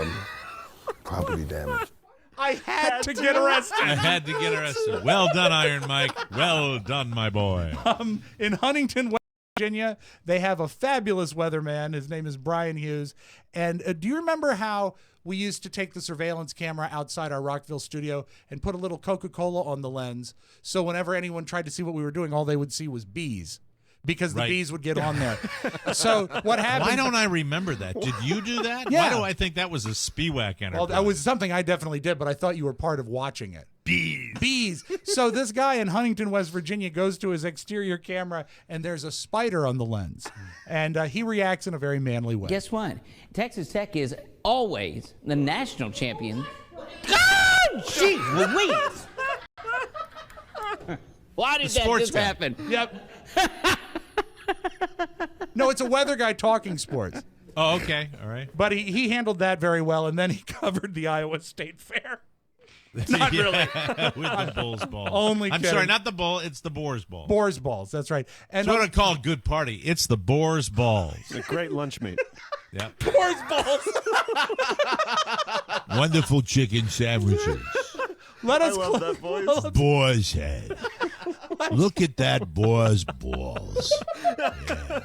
property damage. I had to get arrested. I had to get arrested. Well done, Iron Mike. Well done, my boy. In Huntington, West Virginia, they have a fabulous weatherman. His name is Brian Hughes. And do you remember how we used to take the surveillance camera outside our Rockville studio and put a little Coca-Cola on the lens, so whenever anyone tried to see what we were doing, all they would see was bees? Because the bees would get on there. So what happened? Why don't I remember that? Did you do that? Yeah. Why do I think that was a Spiewak enterprise? Well, that was something I definitely did, but I thought you were part of watching it. Bees. So this guy in Huntington, West Virginia goes to his exterior camera, and there's a spider on the lens. And he reacts in a very manly way. Guess what? Texas Tech is always the national champion. Oh, jeez Louise! Why did that just happen? Yep. No, it's a weather guy talking sports. Oh, okay. All right. But he handled that very well, and then he covered the Iowa State Fair. Not really. With the bull's balls. Only I'm kidding. sorry, not the bull. It's the boar's balls. Boar's balls. That's right. And That's what I call a good party. It's the boar's balls. It's a great lunch meat. Yeah. Boar's balls. Wonderful chicken sandwiches. Let us I love that voice. Boar's head. Look at that boy's balls. Yeah.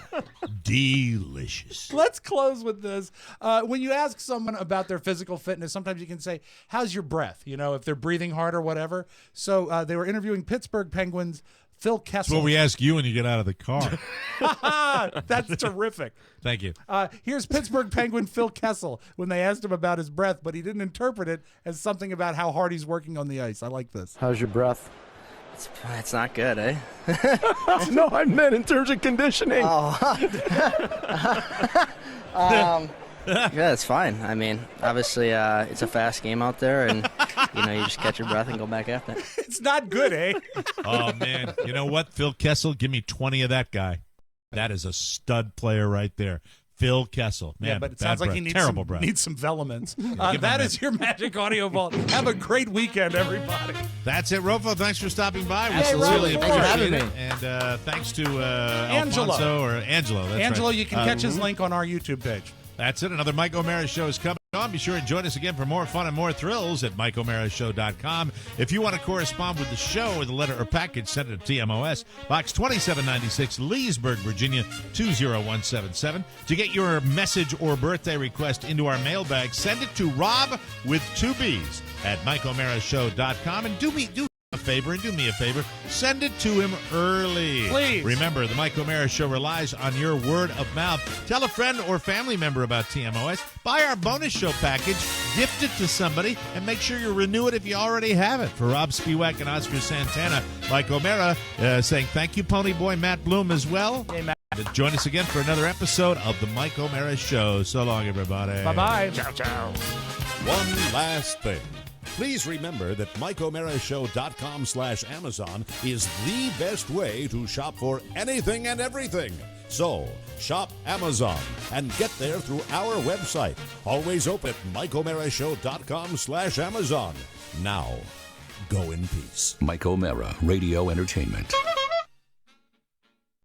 Delicious. Let's close with this. When you ask someone about their physical fitness, sometimes you can say, how's your breath? You know, if they're breathing hard or whatever. So they were interviewing Pittsburgh Penguins' Phil Kessel. That's what we ask you when you get out of the car. That's terrific. Thank you. Here's Pittsburgh Penguin Phil Kessel when they asked him about his breath, but he didn't interpret it as something about how hard he's working on the ice. I like this. How's your breath? It's not good, eh? No, I meant in terms of conditioning. Yeah, it's fine. I mean, obviously, it's a fast game out there, and you just catch your breath and go back after it. It's not good, eh? Oh man, you know what, Phil Kessel? Give me 20 of that guy. That is a stud player right there. Phil Kessel. Man, yeah, but it sounds like he needs terrible some, breath. needs some Velements. That is your Magic Audio Vault. Have a great weekend, everybody. That's it, Rofo. Thanks for stopping by. We Absolutely. really Thanks for having appreciate it. And thanks to Angelo. Alfonso or Angelo. That's Angelo, right. you can catch his link on our YouTube page. That's it. Another Mike O'Mara Show is coming on. Be sure and join us again for more fun and more thrills at MikeO'MaraShow.com. If you want to correspond with the show with a letter or package, send it to TMOS, Box 2796, Leesburg, Virginia, 20177. To get your message or birthday request into our mailbag, send it to Rob with 2 B's at MikeO'MaraShow.com. And do me a favor, send it to him early. Please. Remember, the Mike O'Mara Show relies on your word of mouth. Tell a friend or family member about TMOS. Buy our bonus show package, gift it to somebody, and make sure you renew it if you already have it. For Rob Spiewak and Oscar Santana, Mike O'Mara saying thank you, Pony Boy Matt Bloom as well. Hey, Matt. Join us again for another episode of the Mike O'Mara Show. So long, everybody. Bye-bye. Ciao, ciao. One last thing. Please remember that MikeO'MaraShow.com/Amazon is the best way to shop for anything and everything. So, shop Amazon and get there through our website. Always open at MikeO'MaraShow.com/Amazon. Now, go in peace. Mike O'Mara Radio Entertainment.